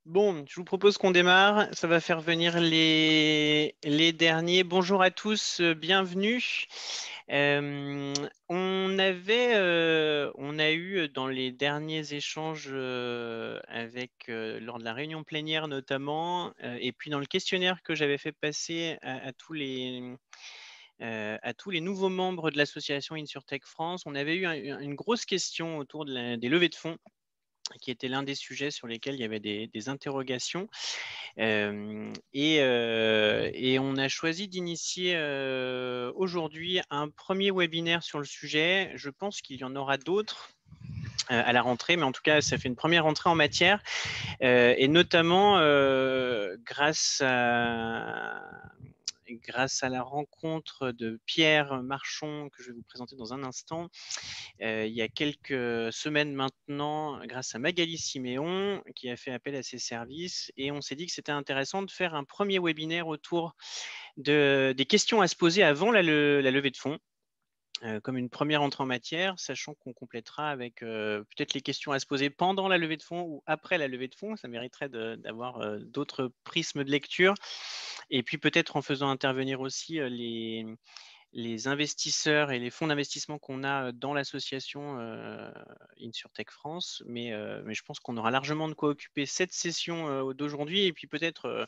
Bon, je vous propose qu'on démarre. Ça va faire venir les derniers. Bonjour à tous, bienvenue. On a eu dans les derniers échanges lors de la réunion plénière notamment, et puis dans le questionnaire que j'avais fait passer à tous les nouveaux membres de l'association InsurTech France, on avait eu une grosse question autour des levées de fonds, qui était l'un des sujets sur lesquels il y avait des interrogations. Et on a choisi d'initier aujourd'hui un premier webinaire sur le sujet. Je pense qu'il y en aura d'autres à la rentrée, mais en tout cas, ça fait une première entrée en matière, et notamment grâce à la rencontre de Pierre Marchon, que je vais vous présenter dans un instant, il y a quelques semaines maintenant, grâce à Magali Siméon, qui a fait appel à ses services. Et on s'est dit que c'était intéressant de faire un premier webinaire autour des questions à se poser avant la levée de fonds. Comme une première entrée en matière, sachant qu'on complétera avec peut-être les questions à se poser pendant la levée de fonds ou après la levée de fonds. Ça mériterait d'avoir d'autres prismes de lecture. Et puis peut-être en faisant intervenir aussi les investisseurs et les fonds d'investissement qu'on a dans l'association InsurTech France. Mais je pense qu'on aura largement de quoi occuper cette session d'aujourd'hui et puis peut-être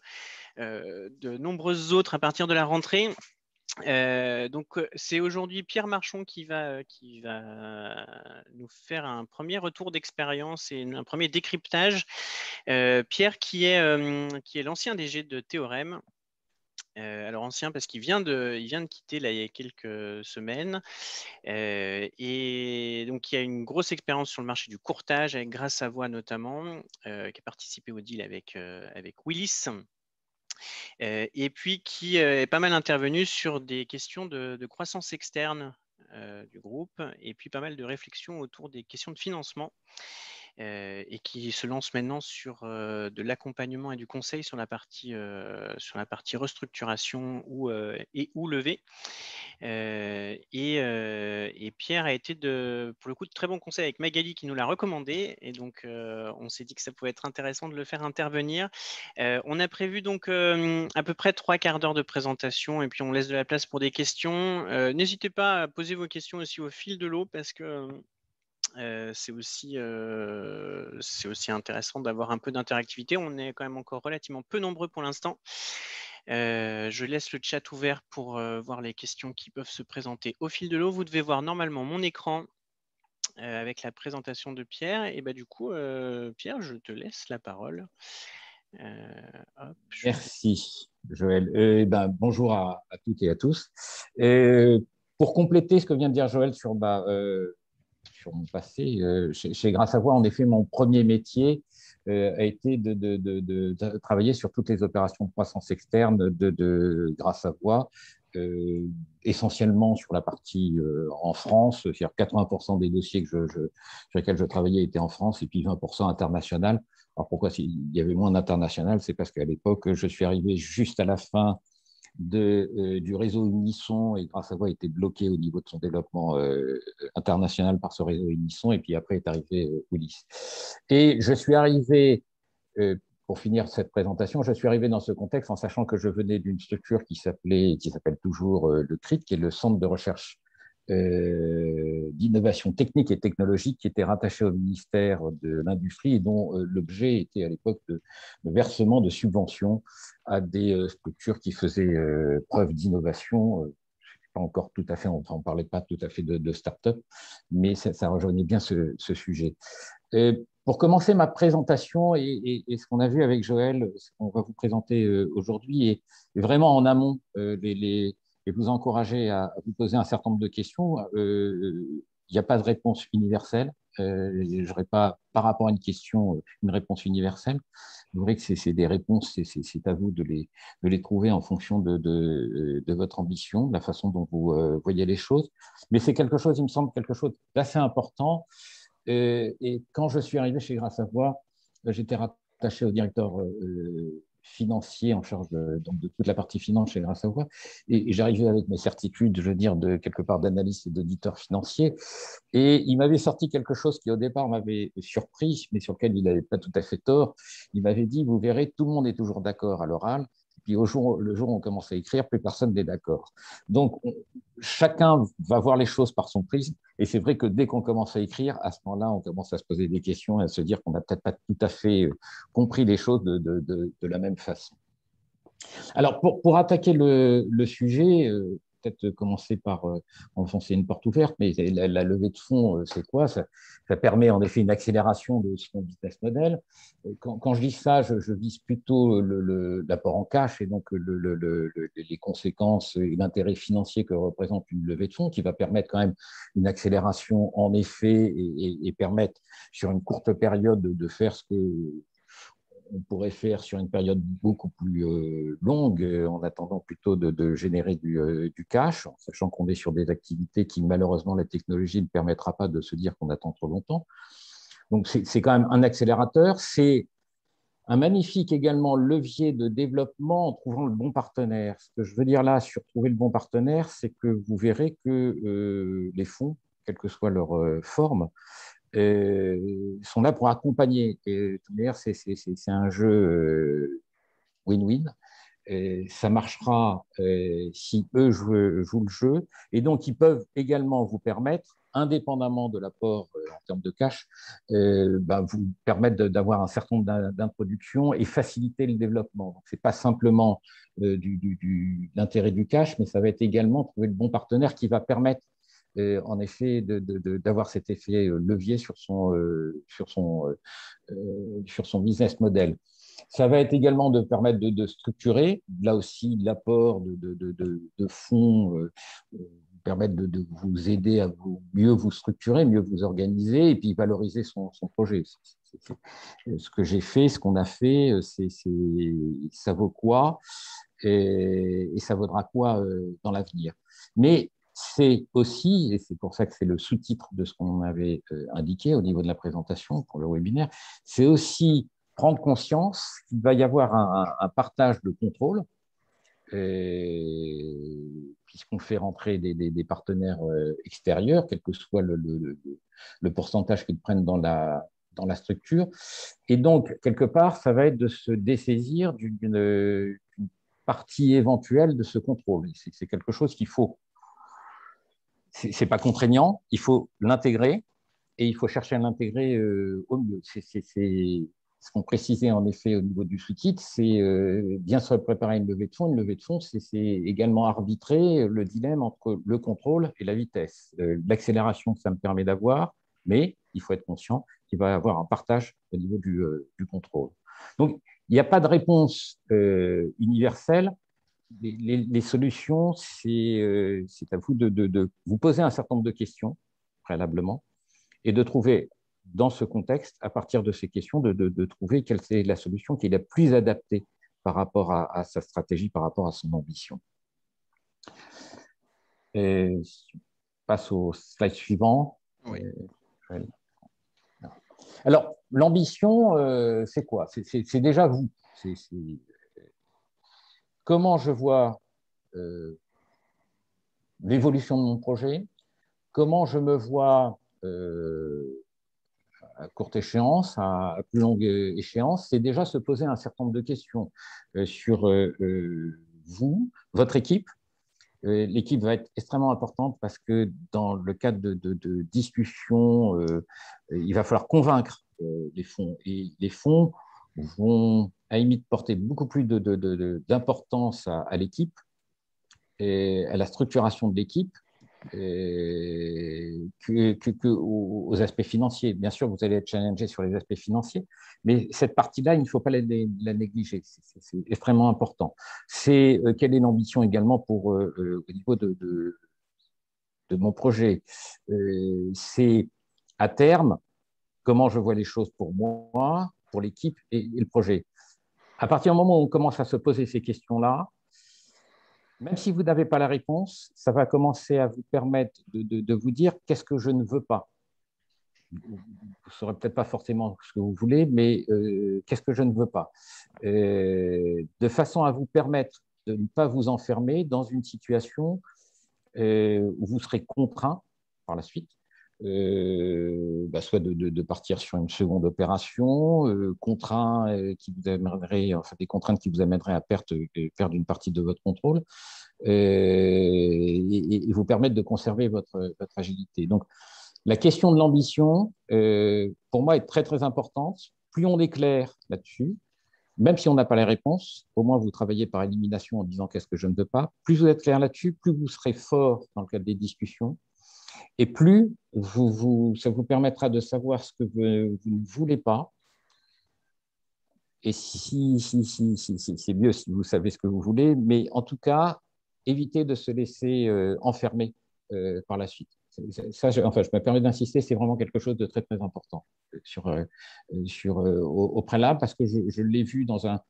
de nombreuses autres à partir de la rentrée. Donc, c'est aujourd'hui Pierre Marchon qui va nous faire un premier retour d'expérience et un premier décryptage. Pierre qui est l'ancien DG de Théorème. Alors ancien parce qu'il vient de quitter là, il y a quelques semaines. Et donc, il y a une grosse expérience sur le marché du courtage avec Grâce Savoie notamment, qui a participé au deal avec Willis. Et puis qui est pas mal intervenu sur des questions de croissance externe du groupe, et puis pas mal de réflexions autour des questions de financement, et qui se lance maintenant sur de l'accompagnement et du conseil sur la partie restructuration ou levée. Et Pierre a été pour le coup de très bons conseils avec Magali qui nous l'a recommandé, et donc on s'est dit que ça pouvait être intéressant de le faire intervenir. On a prévu donc à peu près 3/4 d'heure de présentation, et puis on laisse de la place pour des questions. N'hésitez pas à poser vos questions aussi au fil de l'eau, parce que c'est aussi intéressant d'avoir un peu d'interactivité. On est quand même encore relativement peu nombreux pour l'instant. Je laisse le chat ouvert pour voir les questions qui peuvent se présenter au fil de l'eau. Vous devez voir normalement mon écran avec la présentation de Pierre. Et du coup, Pierre, je te laisse la parole. Hop, Merci, Joël. Bonjour à toutes et à tous. Pour compléter ce que vient de dire Joël sur mon passé, chez Grâce à Voix, en effet, mon premier métier a été de travailler sur toutes les opérations de croissance externe de Grâce à Voix, essentiellement sur la partie en France, c'est-à-dire 80% des dossiers sur lesquels je travaillais étaient en France, et puis 20% international. Alors pourquoi il y avait moins d'international? C'est parce qu'à l'époque, je suis arrivé juste à la fin du réseau Unisson, et Grâce à Voix était bloqué au niveau de son développement international par ce réseau Unisson, et puis après est arrivé Ulysse. Et je suis arrivé, pour finir cette présentation, je suis arrivé dans ce contexte en sachant que je venais d'une structure qui s'appelle toujours le CRIT, qui est le Centre de recherche d'innovation technique et technologique, qui était rattaché au ministère de l'Industrie, et dont l'objet était à l'époque de versement de subventions à des structures qui faisaient preuve d'innovation. Pas encore tout à fait, on ne parlait pas tout à fait de start-up, mais ça rejoignait bien ce sujet. Pour commencer ma présentation, et ce qu'on a vu avec Joël, ce qu'on va vous présenter aujourd'hui, est vraiment en amont, et vous encourager à vous poser un certain nombre de questions. Il n'y a pas de réponse universelle. Je n'aurai pas, par rapport à une question, une réponse universelle. Vous verrez que c'est des réponses, c'est à vous de les trouver en fonction de votre ambition, de la façon dont vous voyez les choses. Mais c'est quelque chose, il me semble, quelque chose d'assez important. Et quand je suis arrivé chez Grâce à Voix, j'étais rattaché au directeur financier en charge donc de toute la partie finance chez Gras Savoye. Et j'arrivais avec mes certitudes, je veux dire, de quelque part d'analyste et d'auditeur financier. Et il m'avait sorti quelque chose qui, au départ, m'avait surpris, mais sur lequel il n'avait pas tout à fait tort. Il m'avait dit, vous verrez, tout le monde est toujours d'accord à l'oral. Puis le jour où on commence à écrire, plus personne n'est d'accord. Donc, chacun va voir les choses par son prisme. Et c'est vrai que dès qu'on commence à écrire, à ce moment-là, on commence à se poser des questions et à se dire qu'on n'a peut-être pas tout à fait compris les choses de la même façon. Alors, pour attaquer le sujet, peut-être commencer par enfoncer une porte ouverte, mais la levée de fonds, c'est quoi? Ça permet en effet une accélération de son business model. Quand je dis ça, je vise plutôt l'apport en cash et donc les conséquences et l'intérêt financier que représente une levée de fonds qui va permettre quand même une accélération en effet et permettre sur une courte période de faire ce que on pourrait faire sur une période beaucoup plus longue, en attendant plutôt de générer du cash, en sachant qu'on est sur des activités qui, malheureusement, la technologie ne permettra pas de se dire qu'on attend trop longtemps. Donc, c'est quand même un accélérateur. C'est un magnifique également levier de développement en trouvant le bon partenaire. Ce que je veux dire là sur trouver le bon partenaire, c'est que vous verrez que les fonds, quelle que soit leur forme, sont là pour accompagner. Et de toute manière, c'est un jeu win-win. Ça marchera si eux jouent le jeu. Et donc, ils peuvent également vous permettre, indépendamment de l'apport en termes de cash, vous permettre d'avoir un certain nombre d'introductions et faciliter le développement. Ce n'est pas simplement l'intérêt du cash, mais ça va être également trouver le bon partenaire qui va permettre en effet d'avoir cet effet levier sur son business model. Ça va être également de permettre de structurer, là aussi l'apport de fonds permettre de vous aider à mieux vous structurer, mieux vous organiser et puis valoriser son projet. Ce que j'ai fait, ce qu'on a fait, ça vaut quoi et ça vaudra quoi dans l'avenir. Mais c'est aussi, et c'est pour ça que c'est le sous-titre de ce qu'on avait indiqué au niveau de la présentation pour le webinaire, c'est aussi prendre conscience qu'il va y avoir un partage de contrôle, puisqu'on fait rentrer des partenaires extérieurs, quel que soit le pourcentage qu'ils prennent dans la structure. Et donc, quelque part, ça va être de se dessaisir d'une partie éventuelle de ce contrôle. C'est quelque chose qu'il faut. C'est pas contraignant, il faut l'intégrer et il faut chercher à l'intégrer au mieux. C'est ce qu'on précisait en effet au niveau du sous-titre, c'est bien se préparer une levée de fonds. Une levée de fonds, c'est également arbitrer le dilemme entre le contrôle et la vitesse. L'accélération, ça me permet d'avoir, mais il faut être conscient qu'il va y avoir un partage au niveau du contrôle. Donc, il n'y a pas de réponse universelle. Les solutions, c'est à vous de vous poser un certain nombre de questions préalablement et de trouver, dans ce contexte, à partir de ces questions, de trouver quelle est la solution qui est la plus adaptée par rapport à sa stratégie, par rapport à son ambition. Et je passe au slide suivant. Oui. Alors, l'ambition, c'est quoi? C'est déjà vous. Comment je vois l'évolution de mon projet, comment je me vois à courte échéance, à plus longue échéance, c'est déjà se poser un certain nombre de questions sur vous, votre équipe. L'équipe va être extrêmement importante parce que dans le cadre de discussions, il va falloir convaincre les fonds. Et les fonds vont, à la limite, porter beaucoup plus d'importance à l'équipe et à la structuration de l'équipe aux aspects financiers. Bien sûr, vous allez être challengé sur les aspects financiers, mais cette partie-là, il ne faut pas la négliger. C'est extrêmement important. C'est quelle est l'ambition également au niveau de mon projet. C'est à terme, comment je vois les choses pour moi, pour l'équipe et le projet. À partir du moment où on commence à se poser ces questions-là, même si vous n'avez pas la réponse, ça va commencer à vous permettre de vous dire qu'est-ce que je ne veux pas. vous ne saurez peut-être pas forcément ce que vous voulez, mais qu'est-ce que je ne veux pas, de façon à vous permettre de ne pas vous enfermer dans une situation où vous serez contraint par la suite, soit de partir sur une seconde opération, qui vous amènerait, enfin, des contraintes qui vous amèneraient à perdre une partie de votre contrôle, et vous permettre de conserver votre agilité. Donc, la question de l'ambition, pour moi, est très, très importante. Plus on est clair là-dessus, même si on n'a pas les réponses, au moins vous travaillez par élimination en disant qu'est-ce que je ne veux pas. Plus vous êtes clair là-dessus, plus vous serez fort dans le cadre des discussions, et plus ça vous permettra de savoir ce que vous ne voulez pas. Et c'est mieux si vous savez ce que vous voulez, mais en tout cas, évitez de se laisser enfermer par la suite. Ça, je me permets d'insister, c'est vraiment quelque chose de très, très important au préalable, parce que je l'ai vu dans un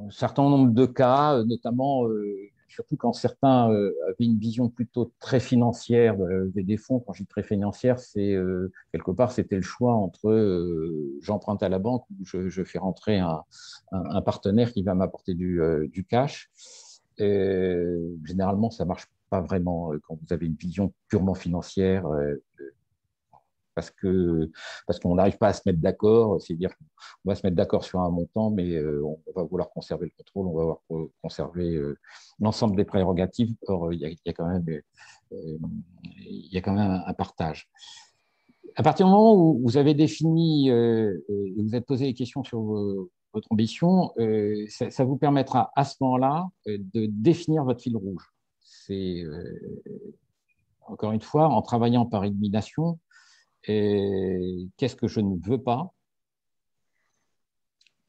certain nombre de cas, notamment, surtout quand certains avaient une vision plutôt très financière des fonds. Quand je dis très financière, c'est quelque part, c'était le choix entre j'emprunte à la banque ou je fais rentrer un partenaire qui va m'apporter du cash. Généralement, ça ne marche pas vraiment quand vous avez une vision purement financière. Parce qu'on n'arrive pas à se mettre d'accord, c'est-à-dire qu'on va se mettre d'accord sur un montant, mais on va vouloir conserver le contrôle, on va vouloir conserver l'ensemble des prérogatives. Or, il y a quand même, un partage. À partir du moment où vous avez défini, vous êtes posé des questions sur votre ambition, ça vous permettra à ce moment-là de définir votre fil rouge. C'est, encore une fois, en travaillant par élimination, qu'est-ce que je ne veux pas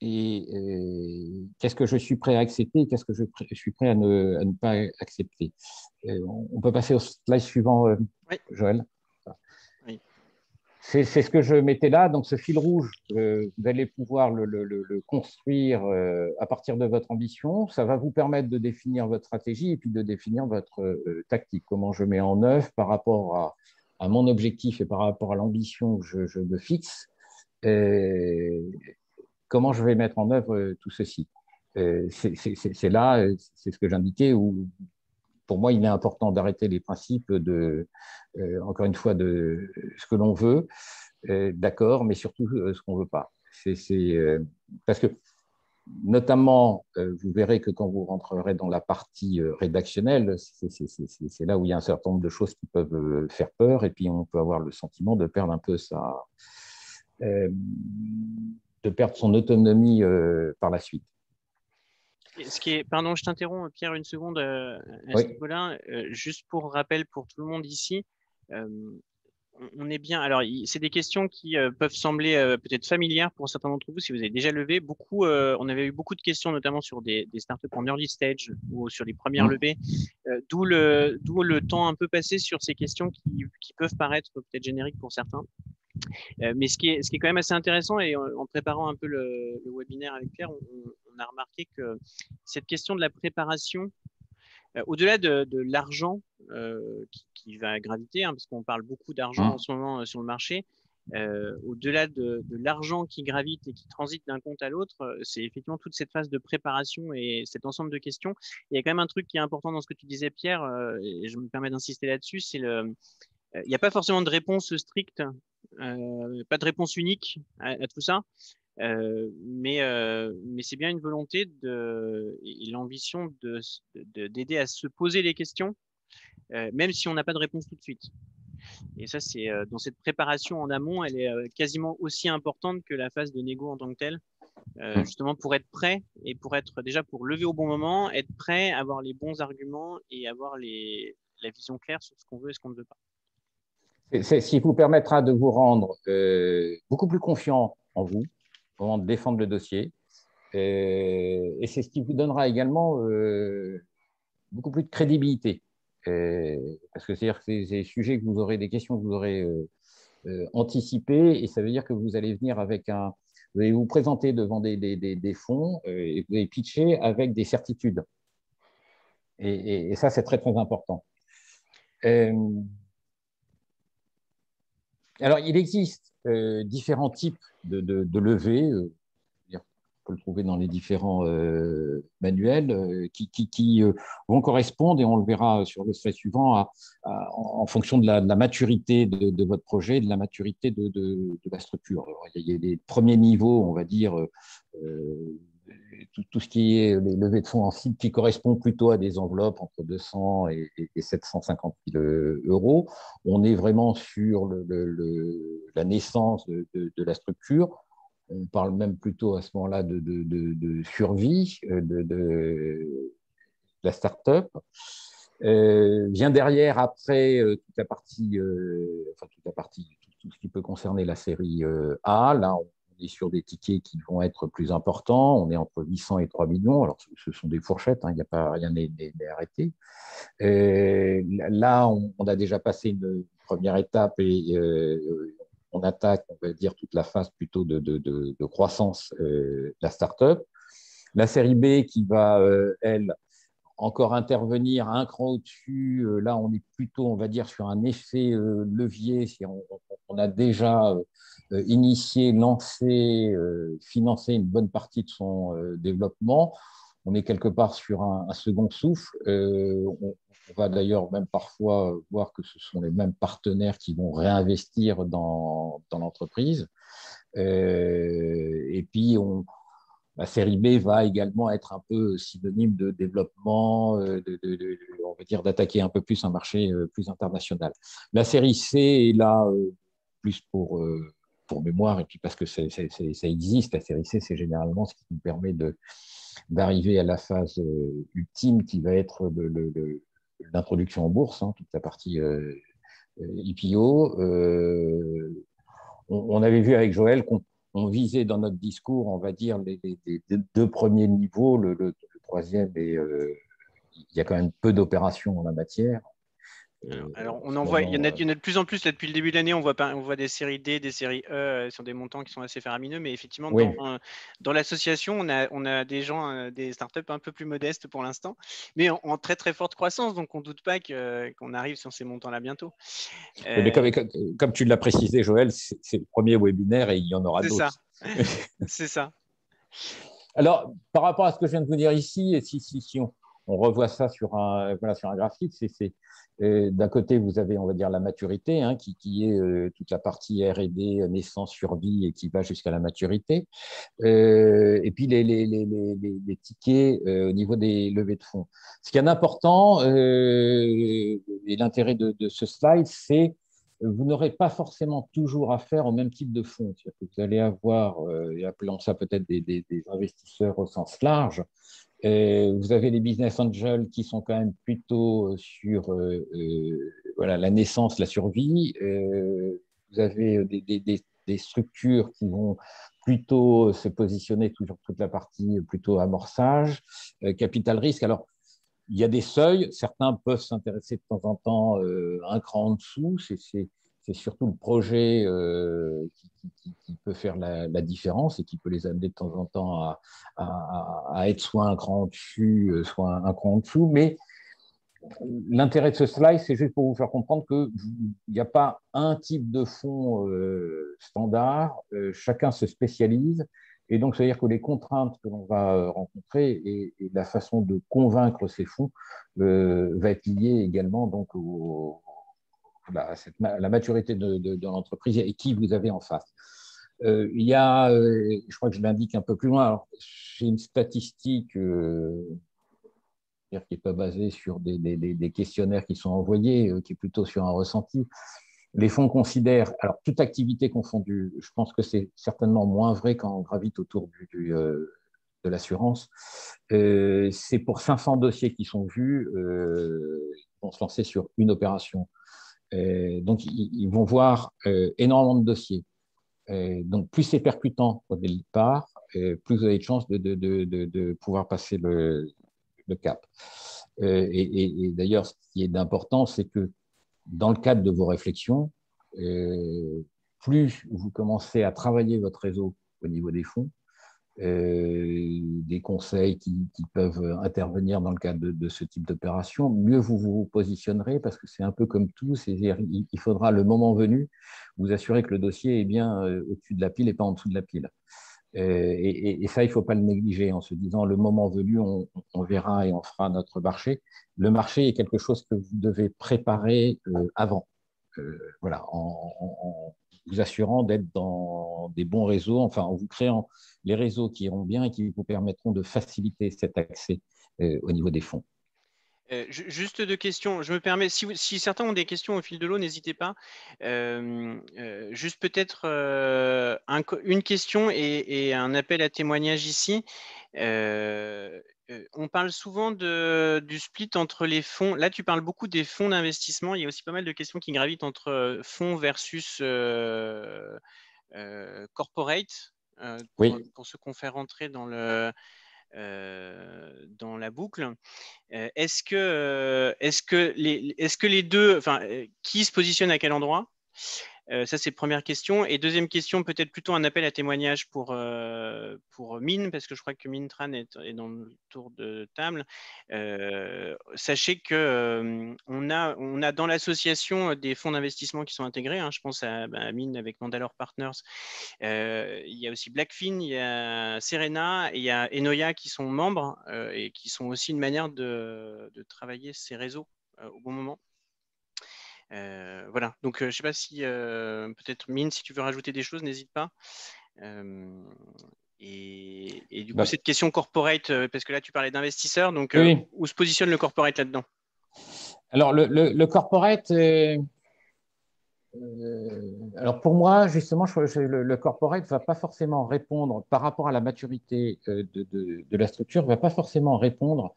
et qu'est-ce que je suis prêt à accepter et qu'est-ce que je suis prêt à ne pas accepter. On peut passer au slide suivant, Oui. Joël. Oui. C'est ce que je mettais là. Donc, ce fil rouge, vous allez pouvoir le construire à partir de votre ambition. Ça va vous permettre de définir votre stratégie et puis de définir votre tactique. Comment je mets en œuvre par rapport à mon objectif et par rapport à l'ambition que je me fixe, comment je vais mettre en œuvre tout ceci. C'est là, c'est ce que j'indiquais, où pour moi, il est important d'arrêter les principes encore une fois, de ce que l'on veut, d'accord, mais surtout ce qu'on ne veut pas. Parce que, notamment, vous verrez que quand vous rentrerez dans la partie rédactionnelle, c'est là où il y a un certain nombre de choses qui peuvent faire peur, et puis on peut avoir le sentiment de perdre un peu de perdre son autonomie par la suite. Pardon, je t'interromps, Pierre, une seconde à Oui. ce niveau-là. Juste pour rappel pour tout le monde ici, on est bien. Alors, c'est des questions qui peuvent sembler peut-être familières pour certains d'entre vous si vous avez déjà levé. On avait eu beaucoup de questions, notamment sur des startups en early stage ou sur les premières levées. D'où le temps un peu passé sur ces questions qui peuvent paraître peut-être génériques pour certains. Mais ce qui est quand même assez intéressant, et en préparant un peu le webinaire avec Pierre, on a remarqué que cette question de la préparation, au-delà de l'argent qui va graviter, hein, parce qu'on parle beaucoup d'argent en ce moment sur le marché, au-delà de l'argent qui gravite et qui transite d'un compte à l'autre, c'est effectivement toute cette phase de préparation et cet ensemble de questions. Il y a quand même un truc qui est important dans ce que tu disais, Pierre, et je me permets d'insister là-dessus, il n'y a pas forcément de réponse stricte, pas de réponse unique à tout ça, mais c'est bien une volonté et l'ambition d'aider à se poser les questions, même si on n'a pas de réponse tout de suite. Et ça, c'est dans cette préparation en amont, elle est quasiment aussi importante que la phase de négo en tant que telle, justement pour être prêt et pour lever au bon moment, être prêt, avoir les bons arguments et avoir la vision claire sur ce qu'on veut et ce qu'on ne veut pas. C'est ce qui vous permettra de vous rendre beaucoup plus confiant en vous, au moment de défendre le dossier. Et c'est ce qui vous donnera également beaucoup plus de crédibilité. Parce que c'est-à-dire que c'est des sujets que vous aurez, des questions que vous aurez anticipées, et ça veut dire que vous allez venir vous allez vous présenter devant des fonds et vous allez pitcher avec des certitudes. Et ça, c'est très, très important. Alors, il existe différents types de levées. On peut le trouver dans les différents manuels qui vont correspondre, et on le verra sur le slide suivant, en fonction de la maturité de votre projet, de la maturité de la structure. Alors, il y a les premiers niveaux, on va dire, tout ce qui est les levées de fonds en cible qui correspond plutôt à des enveloppes entre 200 et 750 000 euros. On est vraiment sur la naissance de la structure. On parle même plutôt à ce moment-là de survie de la start-up. Vient derrière, après, toute la partie, tout ce qui peut concerner la série A. Là, on est sur des tickets qui vont être plus importants. On est entre 800 et 3 millions. Alors, ce sont des fourchettes, hein, il n'y a pas rien n'est arrêté. Là, on a déjà passé une première étape et on attaque, on va dire, toute la phase plutôt de croissance de la start-up. La série B qui va, elle, encore intervenir un cran au-dessus. Là, on est plutôt, on va dire, sur un effet levier. Si on a déjà initié, lancé, financé une bonne partie de son développement. On est quelque part sur un second souffle. On va d'ailleurs même parfois voir que ce sont les mêmes partenaires qui vont réinvestir dans l'entreprise. Et puis, la série B va également être un peu synonyme de développement, on va dire d'attaquer un peu plus un marché plus international. La série C est là plus pour mémoire, et puis parce que ça existe. La série C, c'est généralement ce qui nous permet d'arriver à la phase ultime qui va être l'introduction en bourse, hein, toute la partie IPO. On avait vu avec Joël qu'on visait dans notre discours, on va dire, les deux premiers niveaux. Le troisième, il y a quand même peu d'opérations en la matière. Alors, on en voit, il y en a de plus en plus là, depuis le début de l'année. On voit des séries D, des séries E sur des montants qui sont assez faramineux, mais effectivement, oui. dans l'association, on a des gens, des startups un peu plus modestes pour l'instant, mais en très très forte croissance. Donc, on ne doute pas qu'on arrive sur ces montants-là bientôt. Mais comme tu l'as précisé, Joël, c'est le premier webinaire et il y en aura d'autres. C'est ça. Alors, par rapport à ce que je viens de vous dire ici, et si on revoit ça sur un graphique, d'un côté, vous avez, on va dire, la maturité, hein, qui est toute la partie R&D, naissance, survie, et qui va jusqu'à la maturité. Et puis, les tickets au niveau des levées de fonds. Ce qui est important, et l'intérêt de ce slide, c'est vous n'aurez pas forcément toujours affaire au même type de fonds. C'est-à-dire que vous allez avoir, et appelons ça peut-être des investisseurs au sens large. Vous avez les business angels qui sont quand même plutôt sur voilà, la naissance, la survie. Vous avez des structures qui vont plutôt se positionner toujours toute la partie plutôt amorçage, capital risque. Alors, il y a des seuils, certains peuvent s'intéresser de temps en temps un cran en dessous, c'est surtout le projet qui peut faire la différence et qui peut les amener de temps en temps à être soit un cran au-dessus, soit un cran en dessous. Mais l'intérêt de ce slide, c'est juste pour vous faire comprendre qu'il n'y a pas un type de fonds standard, chacun se spécialise. Et donc, c'est-à-dire que les contraintes que l'on va rencontrer et la façon de convaincre ces fonds va être liée également donc la maturité de l'entreprise et qui vous avez en face. Il y a, je crois que je l'indique un peu plus loin, alors, j'ai une statistique qui n'est pas basée sur des questionnaires qui sont envoyés, qui est plutôt sur un ressenti. Les fonds considèrent, alors toute activité confondue, je pense que c'est certainement moins vrai quand on gravite autour de l'assurance. C'est pour 500 dossiers qui sont vus, ils vont se lancer sur une opération. Donc, ils vont voir énormément de dossiers. Donc, plus c'est percutant au départ, plus vous avez de chances de pouvoir passer le cap. Et d'ailleurs, ce qui est d'important, c'est que dans le cadre de vos réflexions, plus vous commencez à travailler votre réseau au niveau des fonds, des conseils qui peuvent intervenir dans le cadre de ce type d'opération, mieux vous vous positionnerez parce que c'est un peu comme tout, il faudra le moment venu vous assurer que le dossier est bien au-dessus de la pile et pas en dessous de la pile. Et ça, il ne faut pas le négliger en se disant le moment venu, on verra et on fera notre marché. Le marché est quelque chose que vous devez préparer avant. Voilà, en vous assurant d'être dans des bons réseaux, enfin en vous créant les réseaux qui iront bien et qui vous permettront de faciliter cet accès au niveau des fonds. Juste deux questions. Je me permets, si certains ont des questions au fil de l'eau, n'hésitez pas. Juste peut-être une question et un appel à témoignage ici. On parle souvent du split entre les fonds. Là, tu parles beaucoup des fonds d'investissement. Il y a aussi pas mal de questions qui gravitent entre fonds versus corporate Oui. pour ceux qu'on fait rentrer dans la boucle. Est-ce que les deux, enfin, qui se positionne à quel endroit? Ça, c'est première question. Et deuxième question, peut-être plutôt un appel à témoignage pour Mine, parce que je crois que Mine Tran est dans le tour de table. Sachez que on a dans l'association des fonds d'investissement qui sont intégrés. Hein, je pense à Mine avec Mandalore Partners. Il y a aussi Blackfin, il y a Serena et il y a Enoya qui sont membres et qui sont aussi une manière de travailler ces réseaux au bon moment. Voilà, donc je ne sais pas si peut-être Mine, si tu veux rajouter des choses, n'hésite pas. Et du coup, cette question corporate, parce que là tu parlais d'investisseurs, donc oui. Où se positionne le corporate là-dedans? Alors le corporate, alors pour moi, justement, le corporate ne va pas forcément répondre, par rapport à la maturité de la structure, ne va pas forcément répondre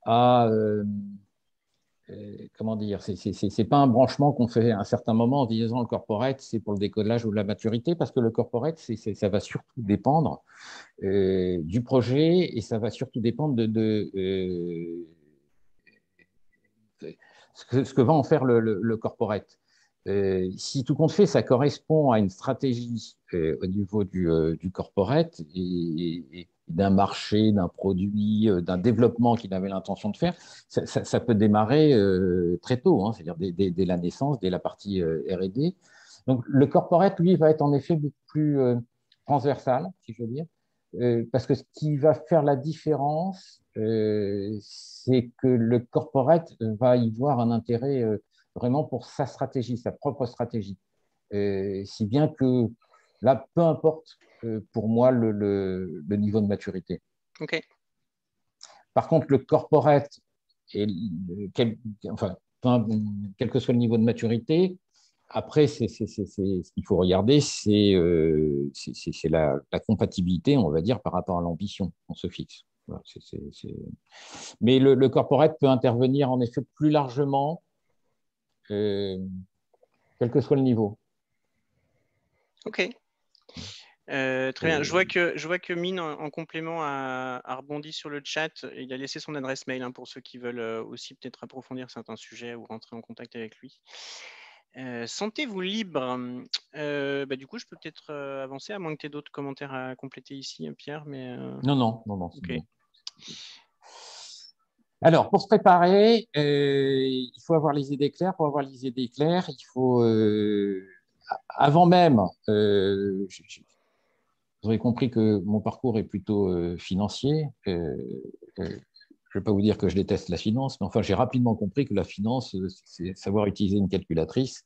à, comment dire, c'est pas un branchement qu'on fait à un certain moment en disant le corporate, c'est pour le décollage ou la maturité, parce que le corporate, ça va surtout dépendre du projet et ça va surtout dépendre ce que va en faire le corporate. Si tout compte fait, ça correspond à une stratégie au niveau du corporate et d'un marché, d'un produit, d'un développement qu'il avait l'intention de faire, ça peut démarrer très tôt, hein, c'est-à-dire dès la naissance, dès la partie R&D. Donc le corporate, lui, va être en effet beaucoup plus transversal, si je veux dire, parce que ce qui va faire la différence, c'est que le corporate va y voir un intérêt vraiment pour sa stratégie, sa propre stratégie. Si bien que là, peu importe pour moi le niveau de maturité. Okay. Par contre, le corporate, enfin, quel que soit le niveau de maturité, après, ce qu'il faut regarder, c'est la compatibilité, on va dire, par rapport à l'ambition qu'on se fixe. Voilà, Mais le corporate peut intervenir en effet plus largement, quel que soit le niveau. Ok. Très bien. Je vois que Mine, en complément, a rebondi sur le chat. Il a laissé son adresse mail hein, pour ceux qui veulent aussi peut-être approfondir certains sujets ou rentrer en contact avec lui. Sentez-vous libre. Du coup, je peux peut-être avancer, à moins que tu aies d'autres commentaires à compléter ici, Pierre. Mais, Non. Okay. Bon. Alors, pour se préparer, il faut avoir les idées claires. Pour avoir les idées claires, il faut, avant même, vous aurez compris que mon parcours est plutôt financier. Je ne vais pas vous dire que je déteste la finance, mais enfin, j'ai rapidement compris que la finance, c'est savoir utiliser une calculatrice,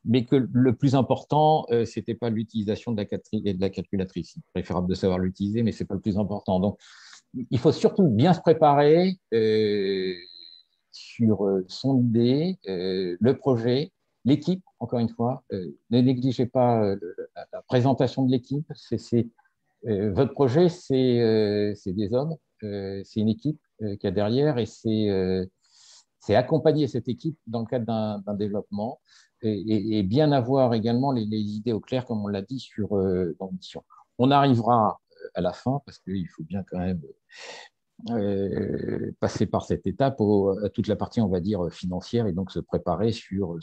mais que le plus important, ce n'était pas l'utilisation de la calculatrice. Il est préférable de savoir l'utiliser, mais ce n'est pas le plus important. Donc, il faut surtout bien se préparer sur son idée, le projet, l'équipe, encore une fois. Ne négligez pas la présentation de l'équipe. Votre projet, c'est des hommes, c'est une équipe qu'il y a derrière et c'est accompagner cette équipe dans le cadre d'un développement et bien avoir également les idées au clair, comme on l'a dit, sur l'ambition. On arrivera à la fin parce qu'il faut bien quand même passer par cette étape à toute la partie, on va dire, financière et donc se préparer sur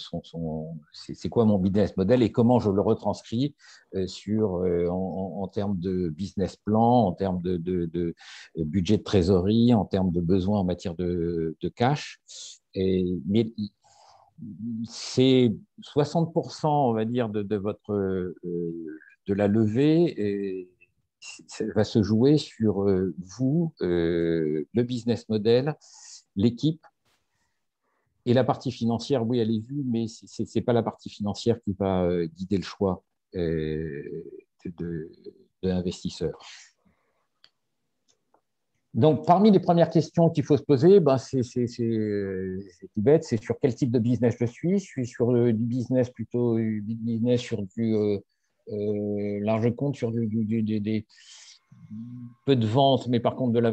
c'est quoi mon business model et comment je le retranscris en termes de business plan, en termes de budget de trésorerie, en termes de besoins en matière de cash. Mais c'est 60%, on va dire, de la levée. Ça va se jouer sur vous, le business model, l'équipe et la partie financière. Oui, elle est vue, mais ce n'est pas la partie financière qui va guider le choix de l'investisseur. Donc, parmi les premières questions qu'il faut se poser, ben, c'est tout bête, c'est sur quel type de business je suis. Je suis sur du business plutôt big business, sur du large compte, sur des peu de vente, mais par contre de la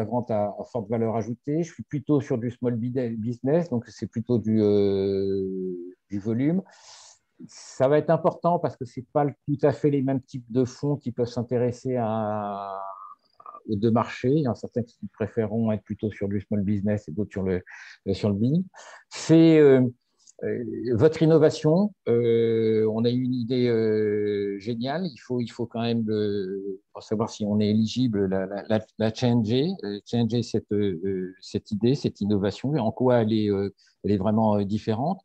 vente à forte valeur ajoutée. Je suis plutôt sur du small business, donc c'est plutôt du volume. Ça va être important parce que ce n'est pas tout à fait les mêmes types de fonds qui peuvent s'intéresser aux deux marchés. Il y en a certains qui préféreront être plutôt sur du small business et d'autres sur le big. C'est votre innovation. On a eu une idée géniale. Il faut quand même, pour savoir si on est éligible, la changer cette idée, cette innovation, et en quoi elle est vraiment différente.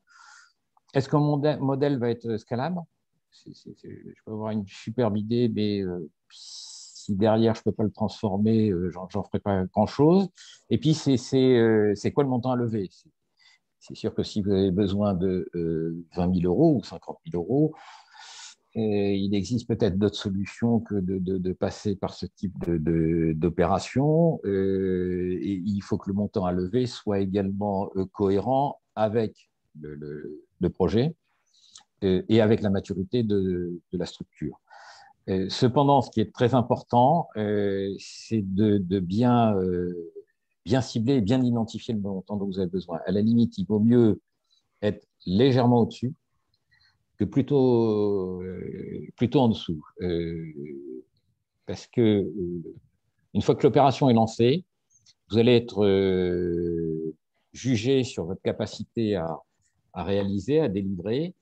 Est-ce que mon modèle va être scalable? Je peux avoir une superbe idée, mais si derrière, je ne peux pas le transformer, j'en ferai pas grand-chose. Et puis, c'est quoi le montant à lever? C'est sûr que si vous avez besoin de 20 000 euros ou 50 000 euros, il existe peut-être d'autres solutions que de passer par ce type d'opération. Et il faut que le montant à lever soit également cohérent avec le projet et avec la maturité de la structure. Cependant, ce qui est très important, c'est de bien cibler et bien identifier le montant dont vous avez besoin. À la limite, il vaut mieux être légèrement au-dessus que plutôt en dessous. Parce que une fois que l'opération est lancée, vous allez être jugé sur votre capacité à réaliser, à délivrer.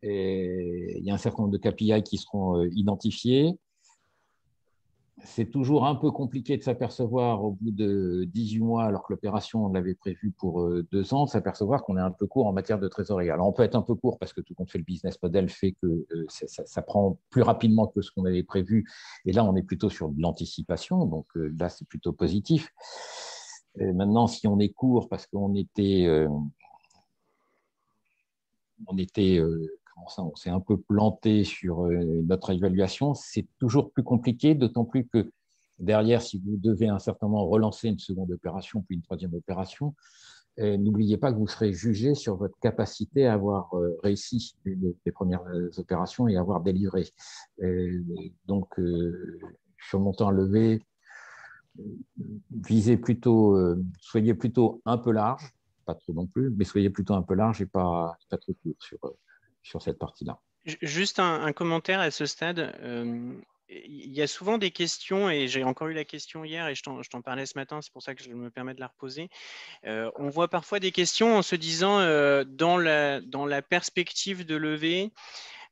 Et il y a un certain nombre de KPI qui seront identifiés. C'est toujours un peu compliqué de s'apercevoir au bout de 18 mois, alors que l'opération, on l'avait prévue pour 2 ans, de s'apercevoir qu'on est un peu court en matière de trésorerie. Alors, on peut être un peu court parce que tout compte fait, le business model fait que ça prend plus rapidement que ce qu'on avait prévu. Et là, on est plutôt sur de l'anticipation. Donc, là, c'est plutôt positif. Maintenant, si on est court parce qu'on était on s'est un peu planté sur notre évaluation, c'est toujours plus compliqué, d'autant plus que derrière, si vous devez à un certain moment relancer une seconde opération, puis une troisième opération, n'oubliez pas que vous serez jugé sur votre capacité à avoir réussi les premières opérations et à avoir délivré. Donc, sur le montant levé, soyez plutôt un peu large, pas trop non plus, mais soyez plutôt un peu large et pas trop court sur cette partie-là. Juste un commentaire à ce stade. Il y a souvent des questions, et j'ai encore eu la question hier, et je t'en parlais ce matin, c'est pour ça que je me permets de la reposer. On voit parfois des questions en se disant, dans la perspective de lever,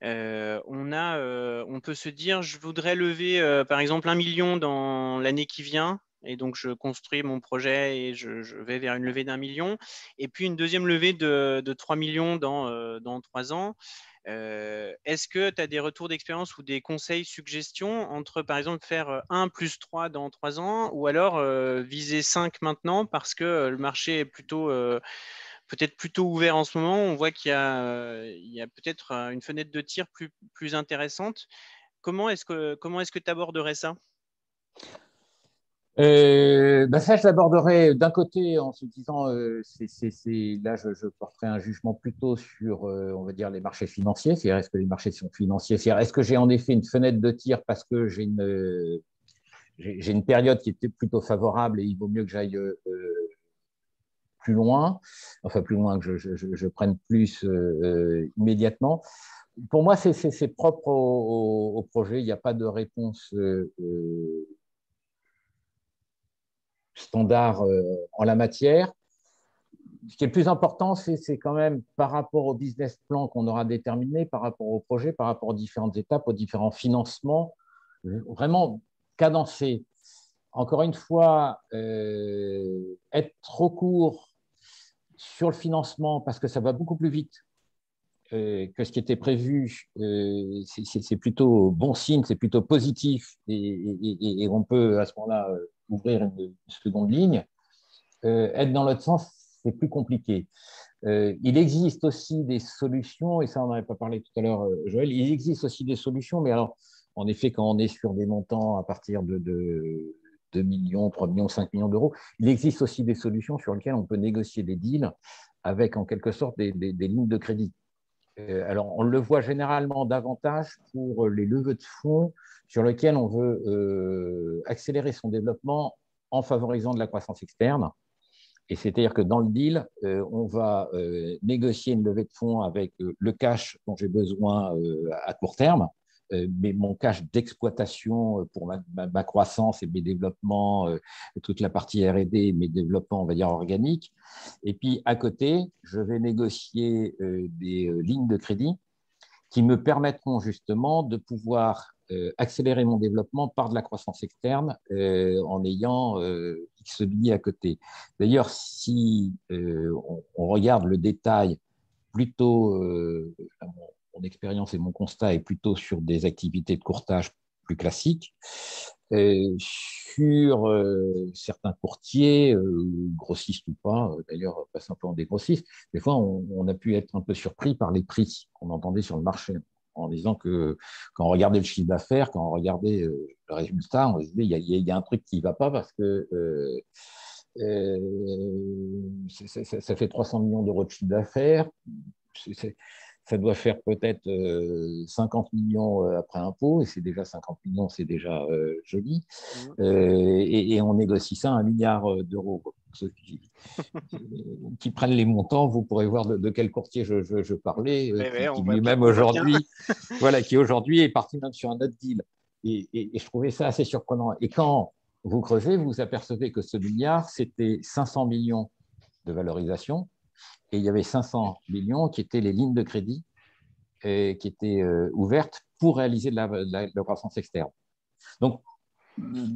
on peut se dire, je voudrais lever par exemple 1 million dans l'année qui vient, et donc je construis mon projet et je vais vers une levée d'1 million, et puis une deuxième levée de 3 millions dans 3 ans. Est-ce que tu as des retours d'expérience ou des conseils, suggestions entre, par exemple, faire 1 plus 3 dans 3 ans, ou alors viser 5 maintenant parce que le marché est peut-être plutôt ouvert en ce moment. On voit qu'il y a peut-être une fenêtre de tir plus intéressante. Comment est-ce que tu aborderais ça? Ça, je l'aborderai d'un côté en se disant, là, je porterai un jugement plutôt sur, on va dire, les marchés financiers. C'est-à-dire, est-ce que les marchés sont financiers? C'est-à-dire, est-ce que j'ai en effet une fenêtre de tir parce que j'ai une période qui était plutôt favorable et il vaut mieux que j'aille plus loin, enfin plus loin, que je prenne plus immédiatement. Pour moi, c'est propre au projet. Il n'y a pas de réponse standards en la matière. Ce qui est le plus important, c'est quand même par rapport au business plan qu'on aura déterminé, par rapport au projet, par rapport aux différentes étapes, aux différents financements, vraiment cadencer. Encore une fois, être trop court sur le financement parce que ça va beaucoup plus vite que ce qui était prévu, c'est plutôt bon signe, c'est plutôt positif et on peut à ce moment-là ouvrir une seconde ligne. Être dans l'autre sens, c'est plus compliqué. Il existe aussi des solutions, et ça on n'en avait pas parlé tout à l'heure, Joël, il existe aussi des solutions, mais alors, en effet, quand on est sur des montants à partir de 2 millions, 3 millions, 5 millions d'euros, il existe aussi des solutions sur lesquelles on peut négocier des deals avec, en quelque sorte, des lignes de crédit. Alors, on le voit généralement davantage pour les levées de fonds sur lesquels on veut accélérer son développement en favorisant de la croissance externe. Et c'est-à-dire que dans le deal, on va négocier une levée de fonds avec le cash dont j'ai besoin à court terme, mais mon cash d'exploitation pour ma croissance et mes développements, toute la partie R&D, mes développements, on va dire, organiques. Et puis, à côté, je vais négocier des lignes de crédit qui me permettront justement de pouvoir accélérer mon développement par de la croissance externe en ayant X billets à côté. D'ailleurs, si on regarde le détail, plutôt, mon expérience et mon constat est plutôt sur des activités de courtage plus classiques. Sur certains courtiers, grossistes ou pas, d'ailleurs pas simplement des grossistes, des fois on a pu être un peu surpris par les prix qu'on entendait sur le marché, en disant que quand on regardait le chiffre d'affaires, quand on regardait le résultat, on se disait il y a un truc qui ne va pas parce que ça fait 300 millions d'euros de chiffre d'affaires, ça doit faire peut-être 50 millions après impôt, et c'est déjà 50 millions, c'est déjà joli. Et on négocie ça à 1 milliard d'euros. Ceux qui prennent les montants, vous pourrez voir de quel courtier je parlais, qui lui-même aujourd'hui, voilà, qui aujourd'hui est parti même sur un autre deal. Et je trouvais ça assez surprenant. Et quand vous creusez, vous apercevez que ce milliard, c'était 500 millions de valorisation, et il y avait 500 millions qui étaient les lignes de crédit qui étaient ouvertes pour réaliser de la croissance externe. Donc,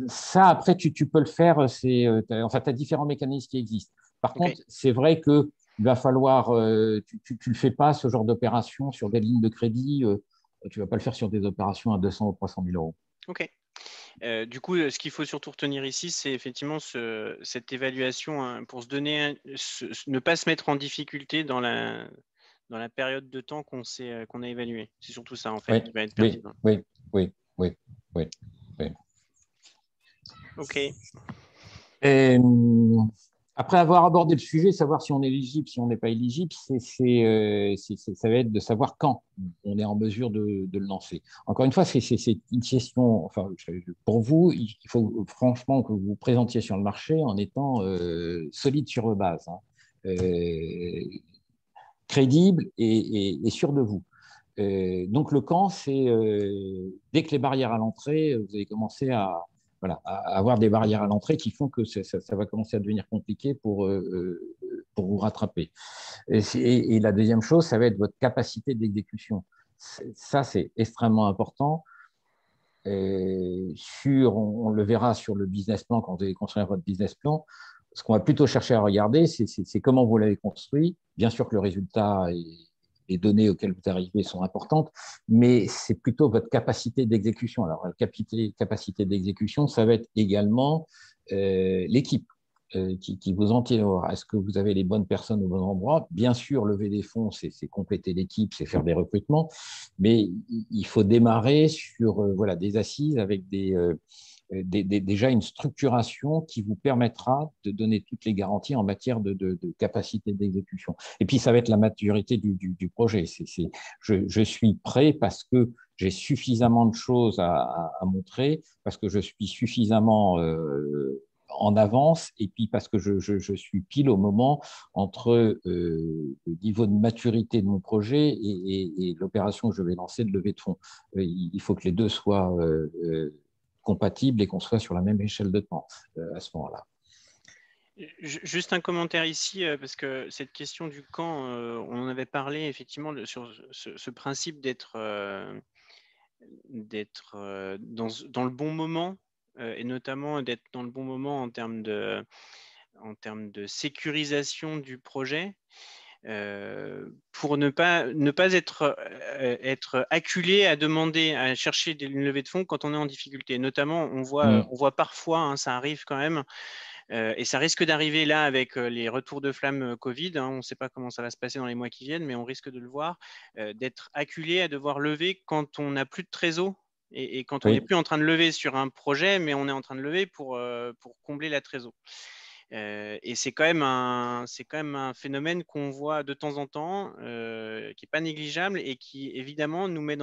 ça, après, tu peux le faire. Enfin, tu as différents mécanismes qui existent. Par contre, c'est vrai qu'il va falloir, tu ne le fais pas, ce genre d'opération, sur des lignes de crédit. Tu ne vas pas le faire sur des opérations à 200 ou 300 000 euros. OK. Du coup, ce qu'il faut surtout retenir ici, c'est effectivement cette évaluation hein, pour se donner, ne pas se mettre en difficulté dans la période de temps qu'on a évalué. C'est surtout ça, en fait, qui va être pertinent. Oui. OK. Et, après avoir abordé le sujet, savoir si on est éligible, si on n'est pas éligible, ça va être de savoir quand on est en mesure de le lancer. Encore une fois, c'est une question, enfin, pour vous, il faut franchement que vous vous présentiez sur le marché en étant solide sur vos bases, hein, crédible et sûr de vous. Donc le quand, c'est dès que les barrières à l'entrée, vous avez commencé à avoir des barrières à l'entrée qui font que ça va commencer à devenir compliqué pour vous rattraper. Et la deuxième chose, ça va être votre capacité d'exécution. Ça, c'est extrêmement important. On le verra sur le business plan quand vous allez construire votre business plan. Ce qu'on va plutôt chercher à regarder, c'est comment vous l'avez construit. Bien sûr que le résultat et les données auxquelles vous arrivez sont importantes, mais c'est plutôt votre capacité d'exécution. Alors, la capacité d'exécution, ça va être également l'équipe qui vous entoure. Est-ce que vous avez les bonnes personnes au bon endroit? Bien sûr, lever des fonds, c'est compléter l'équipe, c'est faire des recrutements, mais il faut démarrer sur des assises avec déjà une structuration qui vous permettra de donner toutes les garanties en matière de capacité d'exécution. Et puis, ça va être la maturité du projet. Je suis prêt parce que j'ai suffisamment de choses à montrer, parce que je suis suffisamment en avance, et puis parce que je suis pile au moment entre le niveau de maturité de mon projet et l'opération que je vais lancer de levée de fonds. Il faut que les deux soient compatibles et qu'on soit sur la même échelle de temps à ce moment-là. Juste un commentaire ici, parce que cette question du quand, on en avait parlé effectivement sur ce principe d'être dans le bon moment, et notamment d'être dans le bon moment en termes de sécurisation du projet, pour ne pas être acculé à demander, à chercher une levée de fonds quand on est en difficulté. Notamment, on voit parfois, hein, ça arrive quand même, et ça risque d'arriver là avec les retours de flamme Covid. Hein, on ne sait pas comment ça va se passer dans les mois qui viennent, mais on risque de le voir, d'être acculé à devoir lever quand on n'a plus de trésor et quand on n'est plus en train de lever sur un projet, mais on est en train de lever pour combler la trésor. Et c'est quand même un phénomène qu'on voit de temps en temps, qui n'est pas négligeable et qui évidemment nous met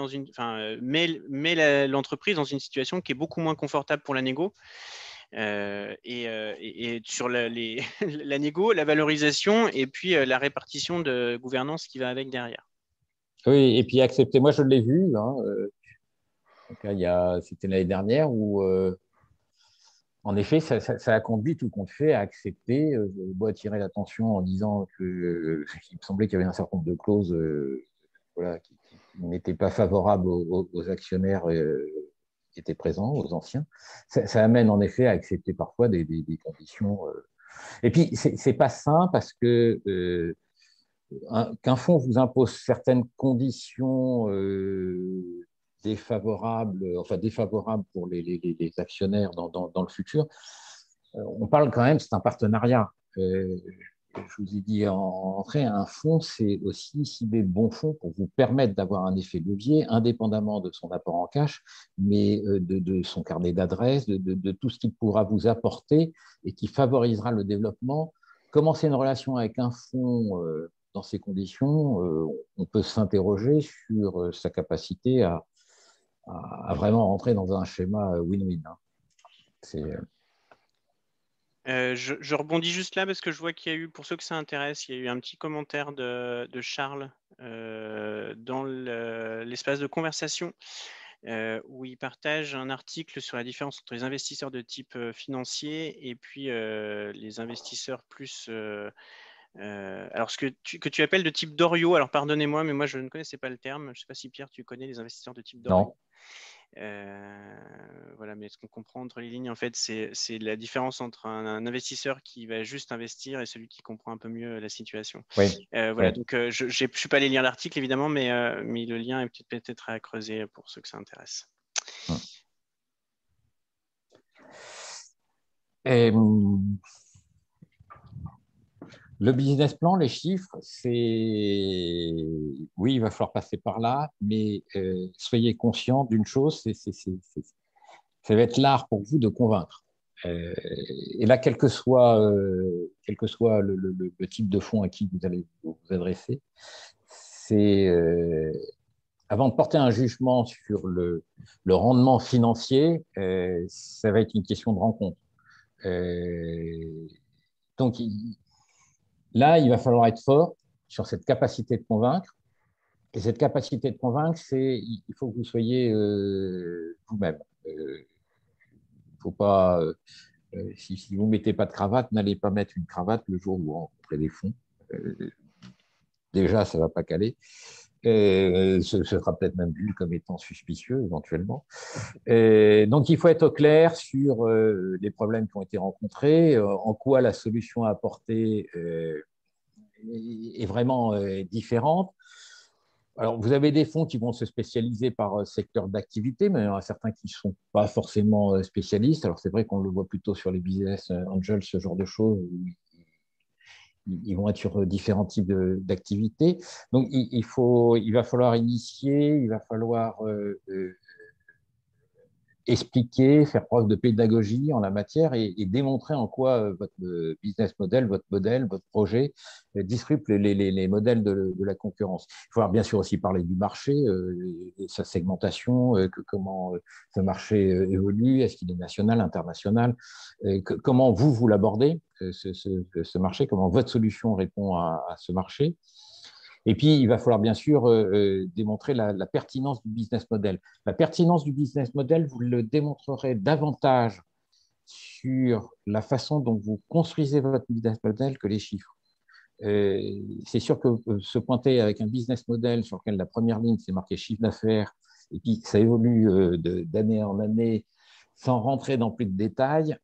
met l'entreprise dans une situation qui est beaucoup moins confortable pour la négo. Et sur la négo, la valorisation et puis la répartition de gouvernance qui va avec derrière. Oui, et puis accepter. Moi, je l'ai vu. Hein, c'était l'année dernière où, en effet, ça a conduit tout compte fait à accepter. Je dois attirer l'attention en disant qu'il me semblait qu'il y avait un certain nombre de clauses voilà, qui n'étaient pas favorables aux actionnaires qui étaient présents, aux anciens. Ça amène en effet à accepter parfois des conditions. Et puis, c'est pas sain parce que qu'un fonds vous impose certaines conditions défavorables pour les actionnaires dans le futur, on parle quand même, c'est un partenariat. Je vous ai dit en entrée, un fonds, c'est aussi cibler le bon fonds pour vous permettre d'avoir un effet levier, indépendamment de son apport en cash, mais de son carnet d'adresses, de tout ce qu'il pourra vous apporter et qui favorisera le développement. Commencer une relation avec un fonds dans ces conditions, on peut s'interroger sur sa capacité à vraiment rentrer dans un schéma win-win. Hein. C'est je rebondis juste là parce que je vois qu'il y a eu, pour ceux que ça intéresse, il y a eu un petit commentaire de Charles dans l'espace de conversation où il partage un article sur la différence entre les investisseurs de type financier et puis les investisseurs plus alors ce que tu appelles de type Dorio. Alors pardonnez-moi, mais moi je ne connaissais pas le terme. Je ne sais pas si Pierre, tu connais les investisseurs de type Dorio. non. Voilà, mais ce qu'on comprend entre les lignes, en fait, c'est la différence entre un investisseur qui va juste investir et celui qui comprend un peu mieux la situation. Oui. Voilà, Oui. donc je ne suis pas allé lire l'article, évidemment, mais le lien est peut-être à creuser pour ceux que ça intéresse. Et, le business plan, les chiffres, c'est oui, il va falloir passer par là, mais soyez conscient d'une chose, ça va être l'art pour vous de convaincre. Et là, quel que soit le type de fonds à qui vous allez vous adresser, c'est avant de porter un jugement sur le rendement financier, ça va être une question de rencontre. Donc, là, il va falloir être fort sur cette capacité de convaincre. Et cette capacité de convaincre, il faut que vous soyez vous-même. Il faut pas, si vous ne mettez pas de cravate, n'allez pas mettre une cravate le jour où vous rencontrez des fonds. Déjà, ça ne va pas caler. Ce sera peut-être même vu comme étant suspicieux éventuellement. Donc, il faut être au clair sur les problèmes qui ont été rencontrés, en quoi la solution à apporter est vraiment différente. Alors, vous avez des fonds qui vont se spécialiser par secteur d'activité, mais il y en a certains qui ne sont pas forcément spécialistes. Alors, c'est vrai qu'on le voit plutôt sur les business angels, ce genre de choses, où ils vont être sur différents types d'activités. Donc, il va falloir initier, il va falloir expliquer, faire preuve de pédagogie en la matière et démontrer en quoi votre business model, votre modèle, votre projet disrupte les modèles de la concurrence. Il faut bien sûr aussi parler du marché, sa segmentation, comment ce marché évolue, est-ce qu'il est national, international, comment vous l'abordez, ce marché, comment votre solution répond à ce marché. Et puis, il va falloir bien sûr démontrer la pertinence du business model. La pertinence du business model, vous le démontrerez davantage sur la façon dont vous construisez votre business model que les chiffres. C'est sûr que se pointer avec un business model sur lequel la première ligne, c'est marqué chiffre d'affaires, et puis ça évolue d'année en année sans rentrer dans plus de détails,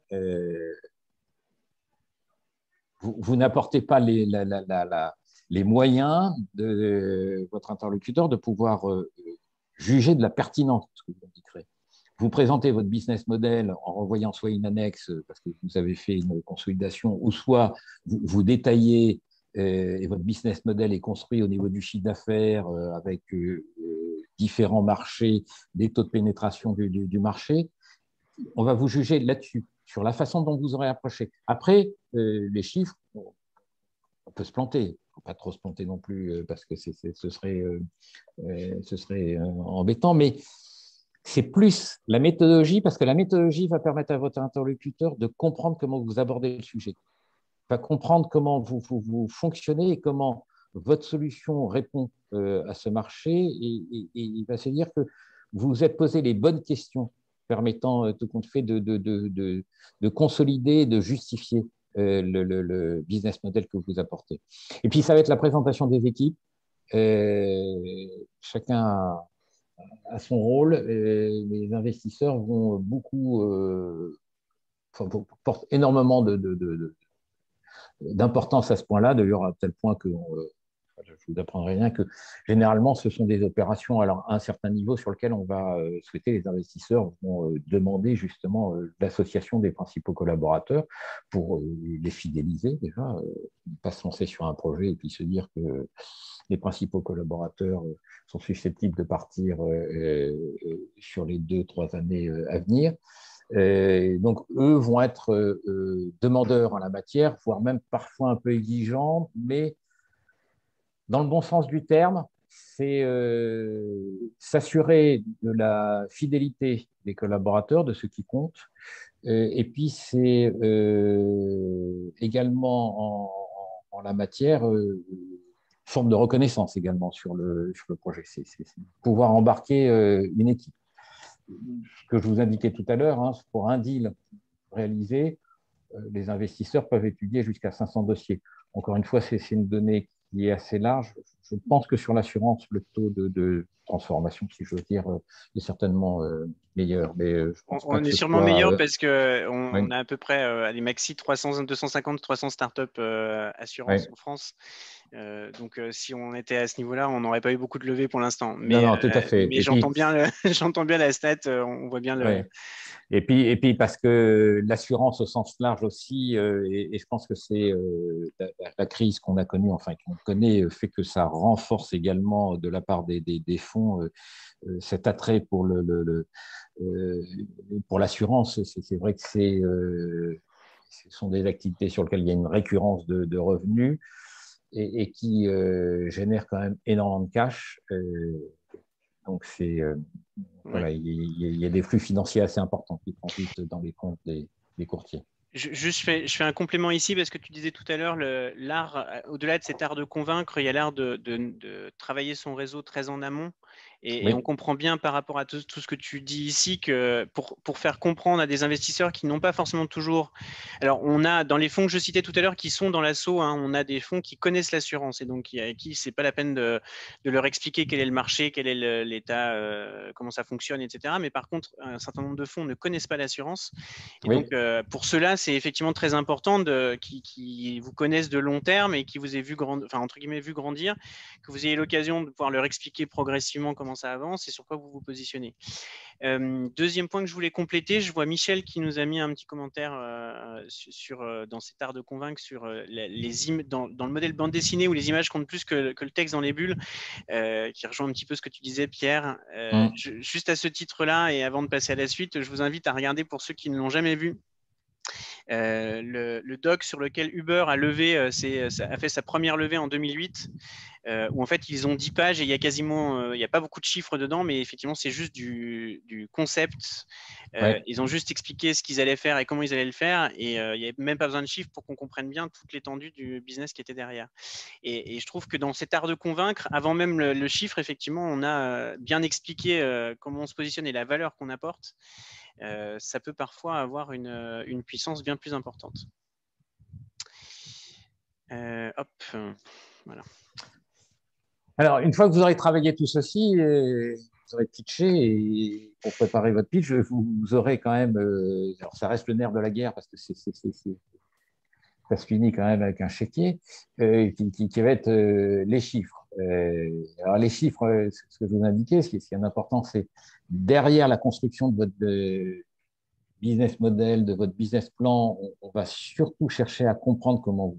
vous n'apportez pas les moyens de votre interlocuteur de pouvoir juger de la pertinence de ce que vous indiquerez. Vous présentez votre business model en renvoyant soit une annexe parce que vous avez fait une consolidation, ou soit vous détaillez et votre business model est construit au niveau du chiffre d'affaires avec différents marchés, des taux de pénétration du marché. On va vous juger là-dessus, sur la façon dont vous aurez approché. Après, les chiffres, on peut se planter. Il ne faut pas trop se planter non plus parce que ce serait embêtant, mais c'est plus la méthodologie, parce que la méthodologie va permettre à votre interlocuteur de comprendre comment vous abordez le sujet, va comprendre comment vous fonctionnez et comment votre solution répond à ce marché, et il va se dire que vous vous êtes posé les bonnes questions permettant tout compte fait de consolider, de justifier le business model que vous apportez. Et puis, ça va être la présentation des équipes. Chacun à son rôle. Les investisseurs vont portent énormément d'importance à ce point-là, d'ailleurs à tel point que je ne vous apprendrai rien, que généralement ce sont des opérations à un certain niveau sur lequel on va souhaiter, les investisseurs vont demander justement l'association des principaux collaborateurs pour les fidéliser déjà, ne pas se lancer sur un projet et puis se dire que les principaux collaborateurs sont susceptibles de partir sur les 2-3 années à venir. Donc, eux vont être demandeurs en la matière, voire même parfois un peu exigeants, mais dans le bon sens du terme, c'est s'assurer de la fidélité des collaborateurs, de ceux qui comptent, et puis c'est également en la matière forme de reconnaissance également sur le projet. C'est pouvoir embarquer une équipe. Ce que je vous indiquais tout à l'heure, pour un deal réalisé, les investisseurs peuvent étudier jusqu'à 500 dossiers. Encore une fois, c'est une donnée qui est assez large. Je pense que sur l'assurance, le taux de transformation, si j'ose dire, est certainement meilleur. Mais je pense pas on que est ce sûrement soit, meilleur parce qu'on oui, a à peu près les maxi 300, 250, 300 startups assurance oui. en France. Donc, si on était à ce niveau-là, on n'aurait pas eu beaucoup de levées pour l'instant. Non, non, tout à fait. Mais Et j'entends puis, bien, j'entends bien la stat. On voit bien le. ouais. Et puis parce que l'assurance au sens large aussi, et je pense que c'est la crise qu'on a connue, enfin qu'on connaît, fait que ça renforce également de la part des fonds cet attrait pour pour l'assurance. C'est vrai que ce sont des activités sur lesquelles il y a une récurrence de revenus et qui génèrent quand même énormément de cash. Donc voilà, Ouais. il y a des flux financiers assez importants qui transitent dans les comptes des courtiers. Je fais un complément ici parce que tu disais tout à l'heure, l'art, au-delà de cet art de convaincre, il y a l'art de travailler son réseau très en amont. Et on Oui, comprend bien par rapport à tout ce que tu dis ici que pour faire comprendre à des investisseurs qui n'ont pas forcément toujours. Alors, on a dans les fonds que je citais tout à l'heure qui sont dans l'assaut, on a des fonds qui connaissent l'assurance et donc à qui c'est pas la peine de leur expliquer quel est le marché, quel est l'état, comment ça fonctionne, etc. Mais par contre, un certain nombre de fonds ne connaissent pas l'assurance. Et donc, oui, pour cela, c'est effectivement très important qui vous connaissent de long terme et qui vous aient vu grandir, enfin, entre guillemets, vu grandir, que vous ayez l'occasion de pouvoir leur expliquer progressivement comment ça avance et sur quoi vous vous positionnez. Deuxième point que je voulais compléter, je vois Michel qui nous a mis un petit commentaire dans cet art de convaincre sur dans le modèle bande dessinée où les images comptent plus que le texte dans les bulles, qui rejoint un petit peu ce que tu disais, Pierre. Juste à ce titre-là, et avant de passer à la suite, je vous invite à regarder pour ceux qui ne l'ont jamais vu. Le doc sur lequel Uber a fait sa première levée en 2008. où en fait ils ont 10 pages et il y a quasiment, il n'y a pas beaucoup de chiffres dedans, mais effectivement c'est juste du concept. Ouais. Ils ont juste expliqué ce qu'ils allaient faire et comment ils allaient le faire, et il n'y avait même pas besoin de chiffres pour qu'on comprenne bien toute l'étendue du business qui était derrière. Et je trouve que dans cet art de convaincre, avant même le chiffre, effectivement, on a bien expliqué comment on se positionne et la valeur qu'on apporte. Ça peut parfois avoir une puissance bien plus importante. Hop, voilà. Alors, une fois que vous aurez travaillé tout ceci, vous aurez pitché, et pour préparer votre pitch, vous aurez quand même, alors ça reste le nerf de la guerre parce que ça se finit quand même avec un chéquier qui va être les chiffres. Alors les chiffres, ce que je vous indiquais, ce qui est important, c'est derrière la construction de votre business model, de votre business plan, on va surtout chercher à comprendre comment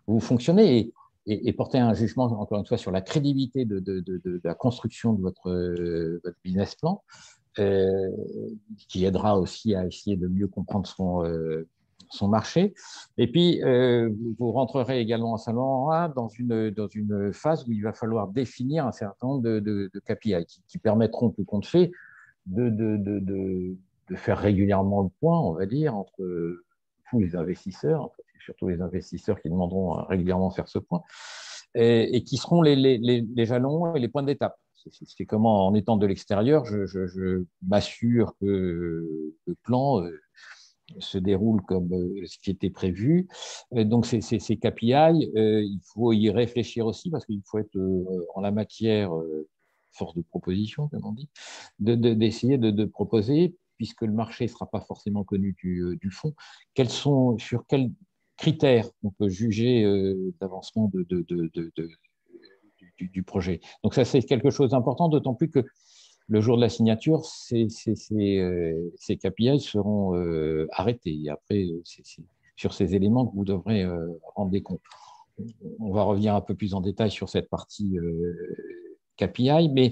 vous fonctionnez et porter un jugement, encore une fois, sur la crédibilité de la construction de votre business plan, qui aidera aussi à essayer de mieux comprendre son marché. Et puis, vous rentrerez également à Saint-Laurent dans une phase où il va falloir définir un certain nombre de KPI qui permettront, tout compte fait, de, de, de, de, de faire régulièrement le point, on va dire, entre tous les investisseurs, en fait, surtout les investisseurs qui demanderont à régulièrement faire ce point, et qui seront les jalons et les points d'étape. C'est comment, en étant de l'extérieur, je m'assure que le plan se déroule comme ce qui était prévu. Donc, ces KPI, il faut y réfléchir aussi parce qu'il faut être en la matière force de proposition, comme on dit, d'essayer de proposer, puisque le marché ne sera pas forcément connu du fond, sur quels critères on peut juger d'avancement du projet. Donc ça, c'est quelque chose d'important, d'autant plus que le jour de la signature, ces KPI seront arrêtés. Et après, c'est sur ces éléments que vous devrez rendre des comptes. On va revenir un peu plus en détail sur cette partie KPI, mais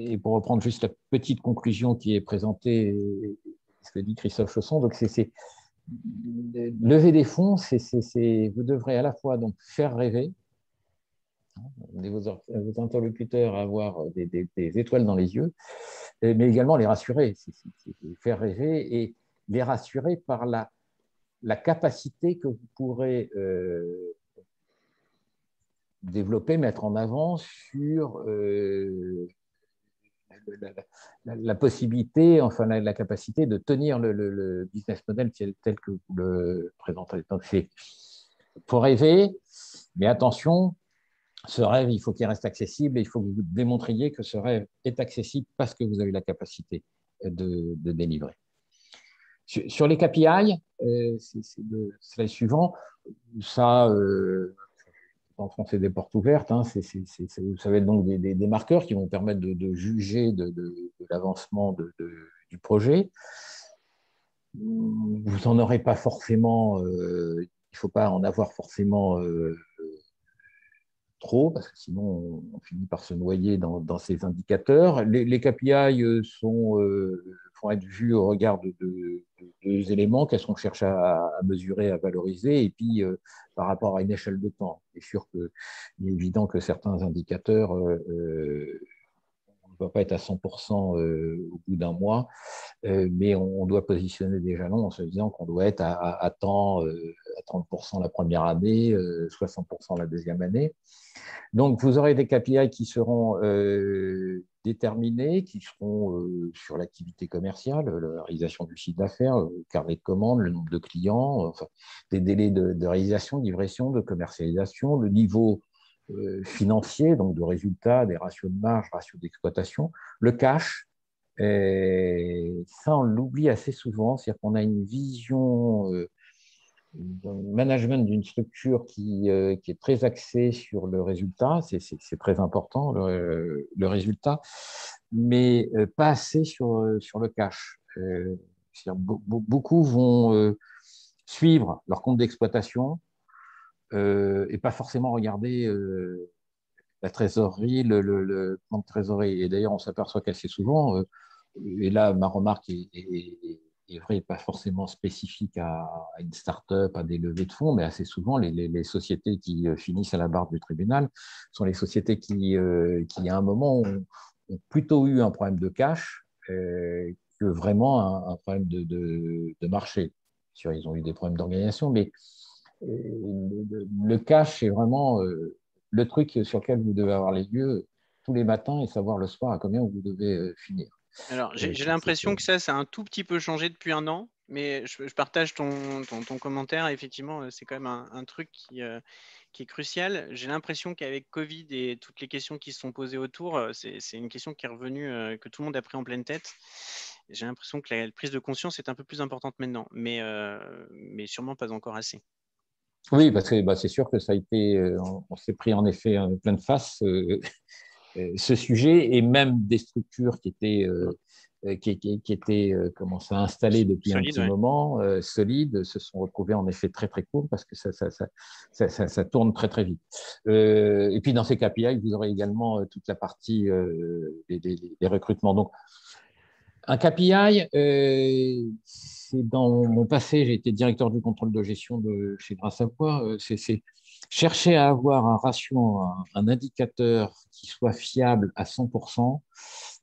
et pour reprendre juste la petite conclusion qui est présentée, ce que dit Christophe Chausson, donc c'est lever des fonds, vous devrez à la fois donc faire rêver vos interlocuteurs à avoir des étoiles dans les yeux, mais également les rassurer, faire rêver et les rassurer par la capacité que vous pourrez développer, mettre en avant sur la possibilité, enfin la capacité de tenir le business model tel que vous le présentez. Donc, il faut rêver, mais attention, ce rêve, il faut qu'il reste accessible et il faut que vous démontriez que ce rêve est accessible parce que vous avez la capacité de délivrer. Sur les KPI, c'est le slide suivant, ça, enfoncer des portes ouvertes, hein, ça va être donc des marqueurs qui vont permettre de juger de l'avancement du projet. Vous n'en aurez pas forcément, il ne faut pas en avoir forcément trop, parce que sinon on finit par se noyer dans ces indicateurs. Les KPI vont être vus au regard de deux éléments, qu'est-ce qu'on cherche à mesurer, à valoriser, et puis par rapport à une échelle de temps. C'est sûr qu'il est évident que certains indicateurs ne va pas être à 100% au bout d'un mois, mais on doit positionner des jalons en se disant qu'on doit être à 30% la première année, 60% la deuxième année. Donc, vous aurez des KPI qui seront déterminés, qui seront sur l'activité commerciale, la réalisation du chiffre d'affaires, le carnet de commandes, le nombre de clients, enfin, des délais de réalisation, de livraison, de commercialisation, le niveau financier, donc de résultats, des ratios de marge, ratios d'exploitation, le cash. Et ça, on l'oublie assez souvent, c'est-à-dire qu'on a une vision management d'une structure qui est très axée sur le résultat, c'est très important, le résultat, mais pas assez sur le cash. Beaucoup vont suivre leur compte d'exploitation et pas forcément regarder la trésorerie, le plan de trésorerie. Et d'ailleurs, on s'aperçoit qu'assez souvent, et là, ma remarque est est vrai, pas forcément spécifique à une start-up, à des levées de fonds, mais assez souvent, les sociétés qui finissent à la barre du tribunal sont les sociétés qui à un moment, ont plutôt eu un problème de cash que vraiment un problème de marché. Sûr, ils ont eu des problèmes d'organisation, mais le cash est vraiment le truc sur lequel vous devez avoir les yeux tous les matins et savoir le soir à combien vous devez finir. Alors, j'ai l'impression que ça a un tout petit peu changé depuis un an, mais je partage ton commentaire. Effectivement, c'est quand même un truc qui est crucial. J'ai l'impression qu'avec Covid et toutes les questions qui se sont posées autour, c'est une question qui est revenue, que tout le monde a pris en pleine tête. J'ai l'impression que la prise de conscience est un peu plus importante maintenant, mais sûrement pas encore assez. Oui, parce que c'est sûr que ça a été, on s'est pris en effet plein de face ce sujet, et même des structures qui étaient qui étaient commencé à installer depuis un Solide, petit ouais. moment, solides, se sont retrouvées en effet très très court parce que ça tourne très très vite. Et puis dans ces KPI, vous aurez également toute la partie des recrutements. Donc un KPI, c'est dans mon passé, j'ai été directeur du contrôle de gestion chez Gras Savoye, c'est chercher à avoir un ratio, un indicateur qui soit fiable à 100%.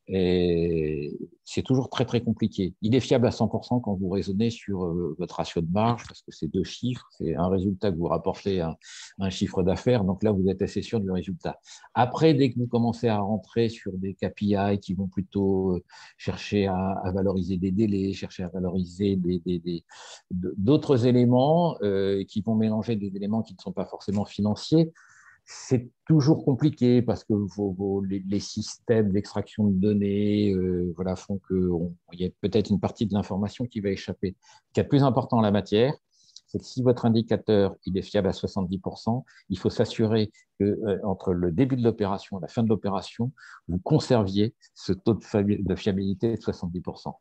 Et c'est toujours très, très compliqué. Il est fiable à 100% quand vous raisonnez sur votre ratio de marge, parce que c'est deux chiffres, c'est un résultat que vous rapportez à un chiffre d'affaires, donc là, vous êtes assez sûr du résultat. Après, dès que vous commencez à rentrer sur des KPI qui vont plutôt chercher à valoriser des délais, chercher à valoriser d'autres éléments qui vont mélanger des éléments qui ne sont pas forcément financiers, c'est toujours compliqué parce que les systèmes d'extraction de données voilà, font qu'il y a peut-être une partie de l'information qui va échapper. Ce qui est le plus important en la matière, c'est que si votre indicateur il est fiable à 70%, il faut s'assurer que entre le début de l'opération et la fin de l'opération, vous conserviez ce taux de fiabilité de 70%.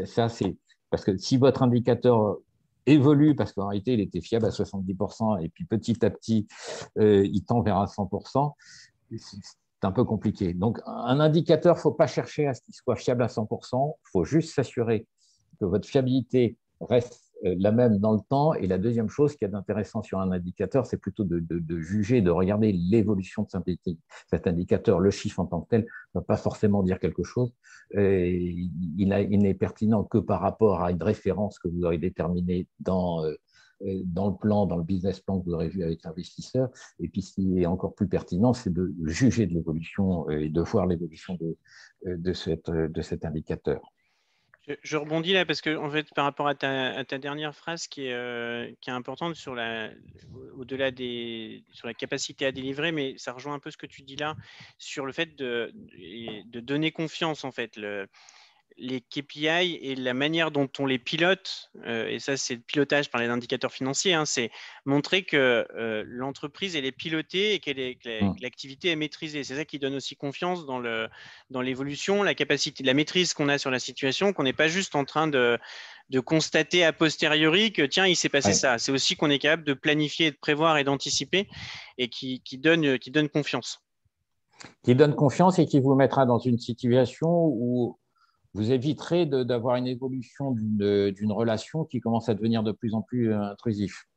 Ça, c'est parce que si votre indicateur évolue, parce qu'en réalité, il était fiable à 70%, et puis petit à petit, il tend vers un 100%, c'est un peu compliqué. Donc, un indicateur, il ne faut pas chercher à ce qu'il soit fiable à 100%, il faut juste s'assurer que votre fiabilité reste la même dans le temps. Et la deuxième chose qui est intéressant sur un indicateur, c'est plutôt de juger, de regarder l'évolution de cet indicateur. Le chiffre en tant que tel ne va pas forcément dire quelque chose. Il n'est pertinent que par rapport à une référence que vous aurez déterminée dans le plan, dans le business plan que vous aurez vu avec l'investisseur. Et puis, ce qui est encore plus pertinent, c'est de juger de l'évolution et de voir l'évolution de cet indicateur. Je rebondis là parce que en fait, par rapport à ta dernière phrase qui est importante au-delà sur la capacité à délivrer, mais ça rejoint un peu ce que tu dis là sur le fait de donner confiance en fait. Les KPI et la manière dont on les pilote, et ça c'est le pilotage par les indicateurs financiers, hein, c'est montrer que l'entreprise elle est pilotée et que l'activité est maîtrisée. C'est ça qui donne aussi confiance dans l'évolution, la capacité, la maîtrise qu'on a sur la situation, qu'on n'est pas juste en train de constater a posteriori que tiens il s'est passé ça. C'est aussi qu'on est capable de planifier, de prévoir et d'anticiper et qui donne confiance. Qui donne confiance et qui vous mettra dans une situation où vous éviterez d'avoir une évolution d'une relation qui commence à devenir de plus en plus intrusif.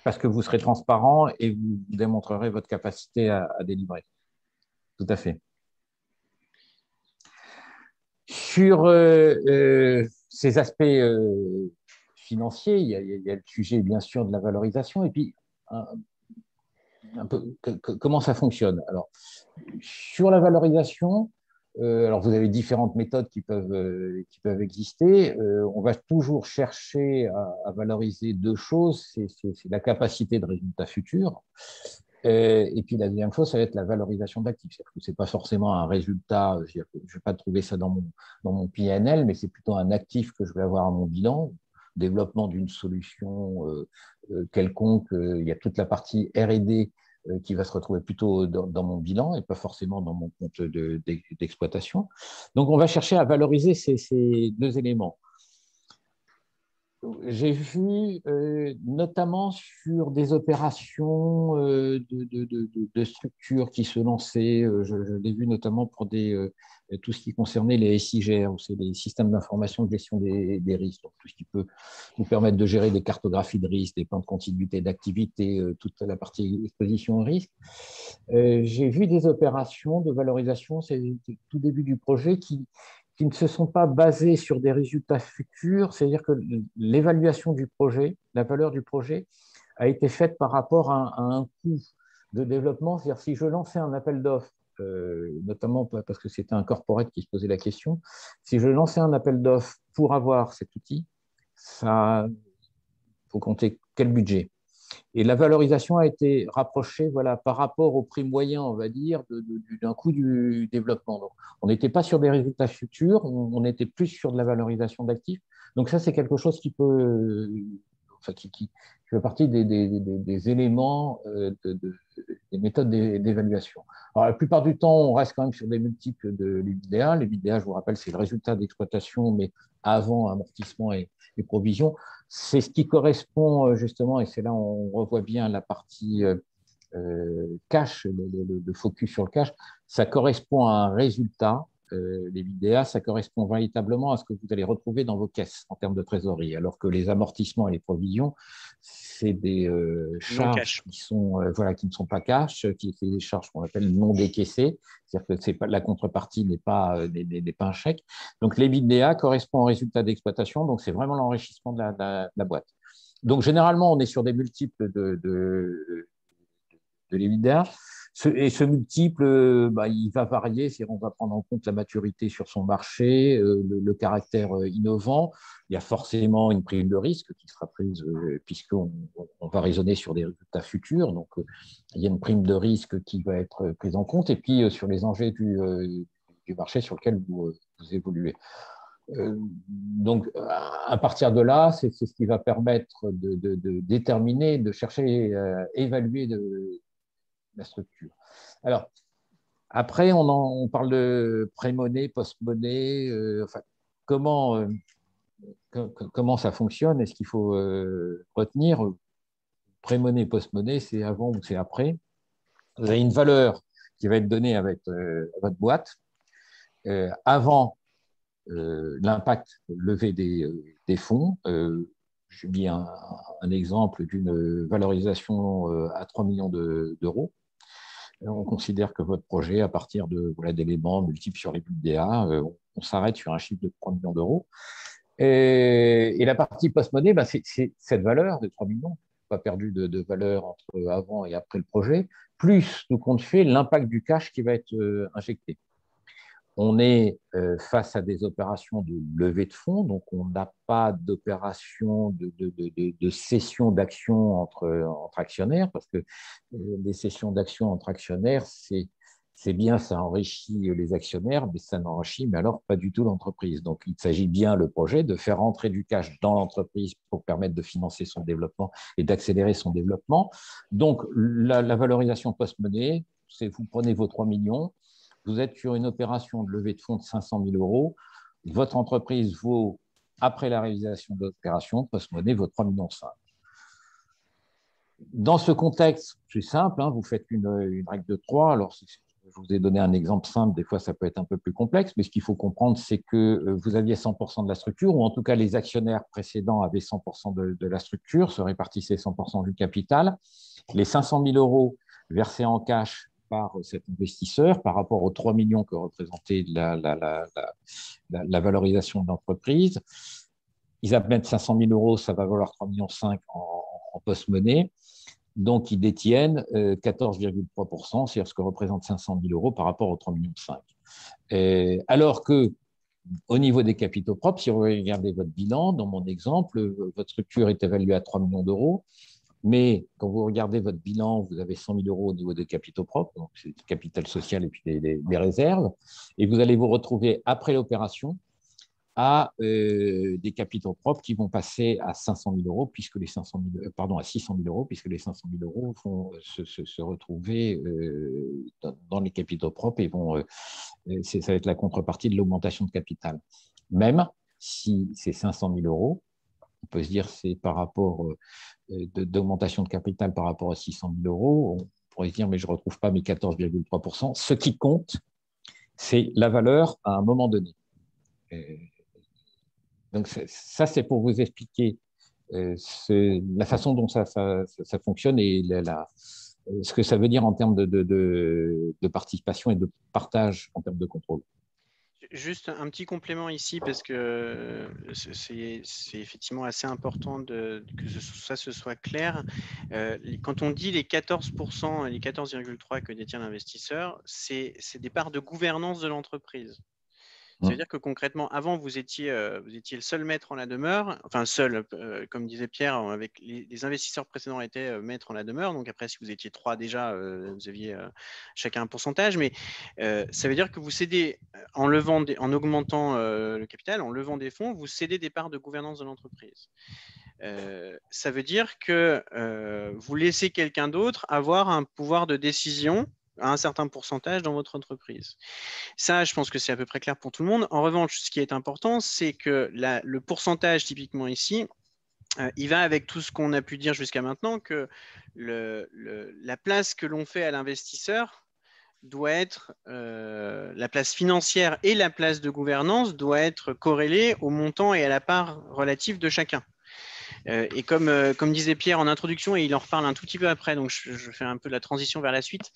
Parce que vous serez transparent et vous démontrerez votre capacité à délivrer. Tout à fait. Sur ces aspects financiers, il y a le sujet, bien sûr, de la valorisation. Et puis, un peu, comment ça fonctionne? Alors, sur la valorisation, alors vous avez différentes méthodes qui peuvent exister. On va toujours chercher à valoriser deux choses, c'est la capacité de résultat futur. Et puis la deuxième chose, ça va être la valorisation d'actifs. Ce n'est pas forcément un résultat, je ne vais pas trouver ça dans mon PNL, mais c'est plutôt un actif que je vais avoir à mon bilan, développement d'une solution quelconque. Il y a toute la partie R&D qui va se retrouver plutôt dans mon bilan et pas forcément dans mon compte d'exploitation. Donc, on va chercher à valoriser ces deux éléments. J'ai vu notamment sur des opérations de structures qui se lançaient. Je l'ai vu notamment pour tout ce qui concernait les SIGR, ou c'est les systèmes d'information de gestion des risques. Donc, tout ce qui peut nous permettre de gérer des cartographies de risques, des plans de continuité d'activité, toute la partie exposition au risque. J'ai vu des opérations de valorisation, c'est le tout début du projet, qui ne se sont pas basés sur des résultats futurs, c'est-à-dire que l'évaluation du projet, la valeur du projet, a été faite par rapport à un coût de développement. C'est-à-dire si je lançais un appel d'offres, notamment parce que c'était un corporate qui se posait la question, si je lançais un appel d'offres pour avoir cet outil, ça faut compter quel budget. Et la valorisation a été rapprochée voilà, par rapport au prix moyen, on va dire, d'un coût du développement. Donc, on n'était pas sur des résultats futurs, on était plus sur de la valorisation d'actifs. Donc ça, c'est quelque chose qui peut, enfin, qui fait partie des éléments des méthodes d'évaluation. Alors, la plupart du temps, on reste quand même sur des multiples de l'EBITDA. L'EBITDA, je vous rappelle, c'est le résultat d'exploitation, mais avant amortissement et provision. C'est ce qui correspond justement, et c'est là où on revoit bien la partie cash, le focus sur le cash, ça correspond à un résultat. Les BDA, ça correspond véritablement à ce que vous allez retrouver dans vos caisses en termes de trésorerie, alors que les amortissements et les provisions, c'est des charges qui sont voilà, qui ne sont pas cash, qui sont des charges qu'on appelle non décaissées, c'est-à-dire que c'est pas, la contrepartie n'est pas un chèque. Donc les BDA correspondent au résultat d'exploitation, donc c'est vraiment l'enrichissement de la boîte. Donc généralement, on est sur des multiples de l'EBITDA. Et ce multiple, il va varier, c'est-à-dire on va prendre en compte la maturité sur son marché, le caractère innovant. Il y a forcément une prime de risque qui sera prise puisqu'on va raisonner sur des résultats futurs. Donc, il y a une prime de risque qui va être prise en compte et puis sur les enjeux du marché sur lequel vous évoluez. Donc, à partir de là, c'est ce qui va permettre de déterminer, de chercher, évaluer la structure. Alors, après, on parle de pré-monnaie, post-monnaie, enfin, comment, comment ça fonctionne et ce qu'il faut retenir. Pré-monnaie, post-monnaie, c'est avant ou c'est après. Vous avez une valeur qui va être donnée avec votre boîte. Avant l'impact levé des fonds, j'ai mis un exemple d'une valorisation à 3 millions d'euros. On considère que votre projet, à partir d'éléments multiples sur les BDA, on s'arrête sur un chiffre de 3 millions d'euros. Et la partie post-monnaie, c'est cette valeur de 3 millions, pas perdu de valeur entre avant et après le projet, plus nous compte fait l'impact du cash qui va être injecté. On est face à des opérations de levée de fonds, donc on n'a pas d'opération de cession d'actions entre actionnaires, parce que les cessions d'actions entre actionnaires, c'est bien, ça enrichit les actionnaires, mais ça n'enrichit, mais alors pas du tout l'entreprise. Donc il s'agit bien le projet de faire entrer du cash dans l'entreprise pour permettre de financer son développement et d'accélérer son développement. Donc la valorisation post-monnaie, c'est vous prenez vos 3 millions, vous êtes sur une opération de levée de fonds de 500 000 euros, votre entreprise vaut, après la réalisation de l'opération, post-monnaie, vaut 3,5 millions. Dans ce contexte, c'est simple, vous faites une règle de 3. Alors, je vous ai donné un exemple simple, des fois ça peut être un peu plus complexe, mais ce qu'il faut comprendre, c'est que vous aviez 100% de la structure, ou en tout cas les actionnaires précédents avaient 100% de la structure, se répartissaient 100% du capital. Les 500 000 euros versés en cash par cet investisseur par rapport aux 3 millions que représentait la valorisation de l'entreprise. Ils mettent 500 000 euros, ça va valoir 3,5 millions en post-monnaie. Donc, ils détiennent 14,3%, c'est-à-dire ce que représente 500 000 euros par rapport aux 3,5 millions. Alors que, au niveau des capitaux propres, si vous regardez votre bilan, dans mon exemple, votre structure est évaluée à 3 millions d'euros. Mais quand vous regardez votre bilan, vous avez 100 000 euros au niveau des capitaux propres, donc c'est le capital social et puis des réserves, et vous allez vous retrouver après l'opération à des capitaux propres qui vont passer à 500 000 euros, puisque les 500 000, pardon, à 600 000 euros, puisque les 500 000 euros vont se retrouver dans les capitaux propres et ça va être la contrepartie de l'augmentation de capital. Même si ces 500 000 euros, peut se dire c'est par rapport d'augmentation de capital par rapport à 600 000 euros. On pourrait se dire, mais je ne retrouve pas mes 14,3%. Ce qui compte, c'est la valeur à un moment donné. Donc, ça, c'est pour vous expliquer la façon dont ça fonctionne et ce que ça veut dire en termes de participation et de partage en termes de contrôle. Juste un petit complément ici, parce que c'est effectivement assez important que ça se soit clair. Quand on dit les 14%, les 14,3% que détient l'investisseur, c'est des parts de gouvernance de l'entreprise. Ça veut dire que concrètement, avant, vous étiez le seul maître en la demeure, enfin seul, comme disait Pierre, avec les investisseurs précédents étaient maîtres en la demeure. Donc après, si vous étiez 3 déjà, vous aviez chacun un pourcentage. Mais ça veut dire que vous cédez, en augmentant le capital, en levant des fonds, vous cédez des parts de gouvernance de l'entreprise. Ça veut dire que vous laissez quelqu'un d'autre avoir un pouvoir de décision à un certain pourcentage dans votre entreprise. Ça, je pense que c'est à peu près clair pour tout le monde. En revanche, ce qui est important, c'est que le pourcentage, typiquement ici, il va avec tout ce qu'on a pu dire jusqu'à maintenant, que la place que l'on fait à l'investisseur doit être, la place financière et la place de gouvernance doit être corrélée au montant et à la part relative de chacun. Et comme disait Pierre en introduction, et il en reparle un tout petit peu après, donc je fais un peu la transition vers la suite,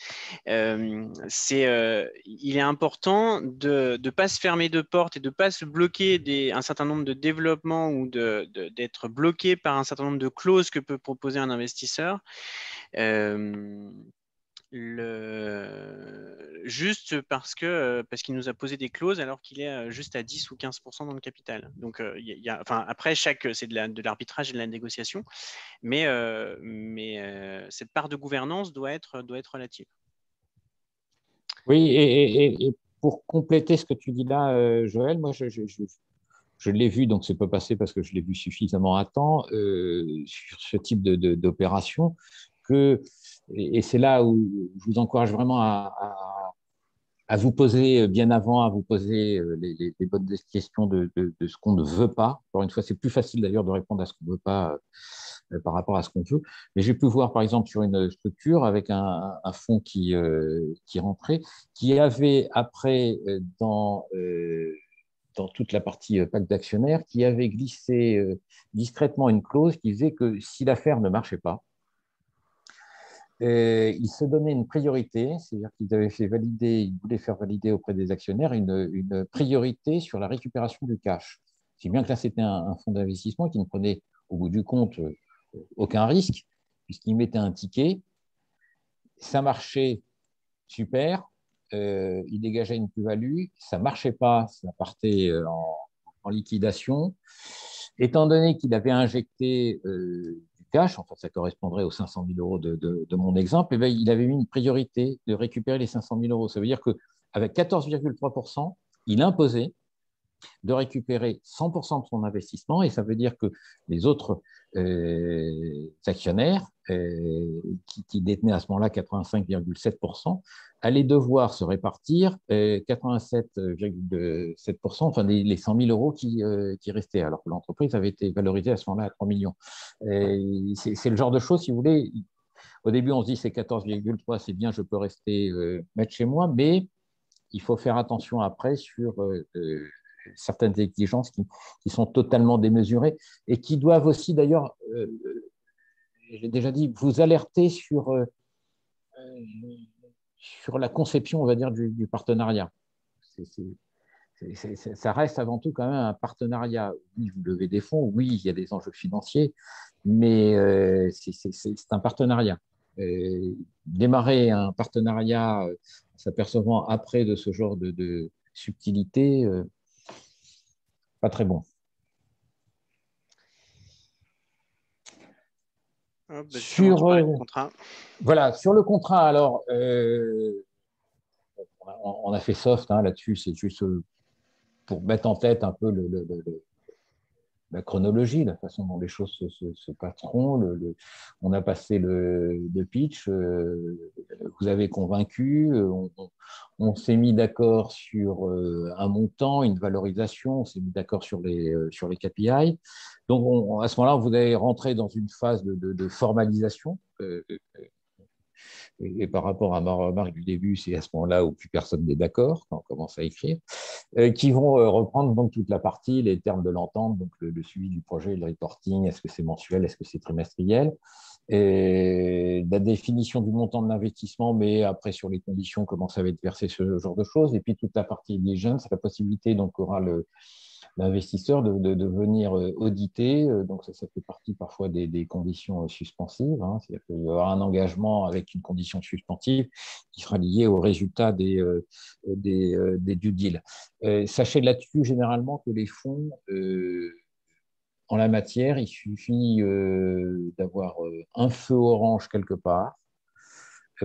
il est important de ne pas se fermer de porte et de ne pas se bloquer un certain nombre de développements ou d'être bloqué par un certain nombre de clauses que peut proposer un investisseur. Juste parce qu'il nous a posé des clauses alors qu'il est juste à 10 ou 15% dans le capital. Donc, après, c'est de l'arbitrage et de la négociation, mais cette part de gouvernance doit être relative. Oui, et pour compléter ce que tu dis là, Joël, moi, je l'ai vu, donc c'est pas passé parce que je l'ai vu suffisamment à temps sur ce type d'opération et c'est là où je vous encourage vraiment à vous poser bien avant, à vous poser les bonnes questions de ce qu'on ne veut pas. Encore une fois, c'est plus facile d'ailleurs de répondre à ce qu'on ne veut pas par rapport à ce qu'on veut. Mais j'ai pu voir, par exemple, sur une structure avec un fonds qui rentrait, qui avait après dans toute la partie pacte d'actionnaires, qui avait glissé discrètement une clause qui disait que si l'affaire ne marchait pas, ils se donnaient une priorité, c'est-à-dire qu'ils avaient fait valider, ils voulaient faire valider auprès des actionnaires une priorité sur la récupération du cash. Si bien que là, c'était un fonds d'investissement qui ne prenait au bout du compte aucun risque, puisqu'il mettait un ticket, ça marchait super, il dégageait une plus-value, ça ne marchait pas, ça partait en liquidation. Étant donné qu'il avait injecté du cash, enfin ça correspondrait aux 500 000 euros de mon exemple, et bien, il avait mis une priorité de récupérer les 500 000 euros. Ça veut dire qu'avec 14,3%, il imposait de récupérer 100% de son investissement, et ça veut dire que les autres actionnaires qui détenaient à ce moment-là 85,7% allaient devoir se répartir 87,7%, enfin les 100 000 euros qui restaient, alors que l'entreprise avait été valorisée à ce moment-là à 3 millions. C'est le genre de choses, si vous voulez, au début on se dit c'est 14,3, c'est bien, je peux rester mettre chez moi, mais il faut faire attention après sur certaines exigences qui sont totalement démesurées et qui doivent aussi, d'ailleurs, j'ai déjà dit, vous alerter sur la conception, on va dire, du partenariat. Ça reste avant tout quand même un partenariat. Oui, vous levez des fonds, oui, il y a des enjeux financiers, mais c'est un partenariat. Démarrer un partenariat en s'apercevant après de ce genre de subtilité, pas très bon. Sur le contrat. Voilà, sur le contrat, alors, on a fait soft là-dessus, c'est juste pour mettre en tête un peu la chronologie, la façon dont les choses se passeront. On a passé le pitch, vous avez convaincu, on s'est mis d'accord sur un montant, une valorisation, on s'est mis d'accord sur les KPI. Donc, à ce moment-là, vous allez rentrer dans une phase de formalisation. Et par rapport à ma remarque du début, c'est à ce moment-là où plus personne n'est d'accord quand on commence à écrire, qui vont reprendre donc toute la partie, les termes de l'entente, donc le suivi du projet, le reporting, est-ce que c'est mensuel, est-ce que c'est trimestriel, et la définition du montant de l'investissement, mais après sur les conditions, comment ça va être versé, ce genre de choses, et puis toute la partie diligence, la possibilité donc aura l'investisseur de venir auditer. Donc, ça fait partie parfois des conditions suspensives. Hein. C'est-à-dire qu'il y aura un engagement avec une condition suspensive qui sera liée au résultat des due deals. Sachez là-dessus, généralement, que les fonds, en la matière, il suffit d'avoir un feu orange quelque part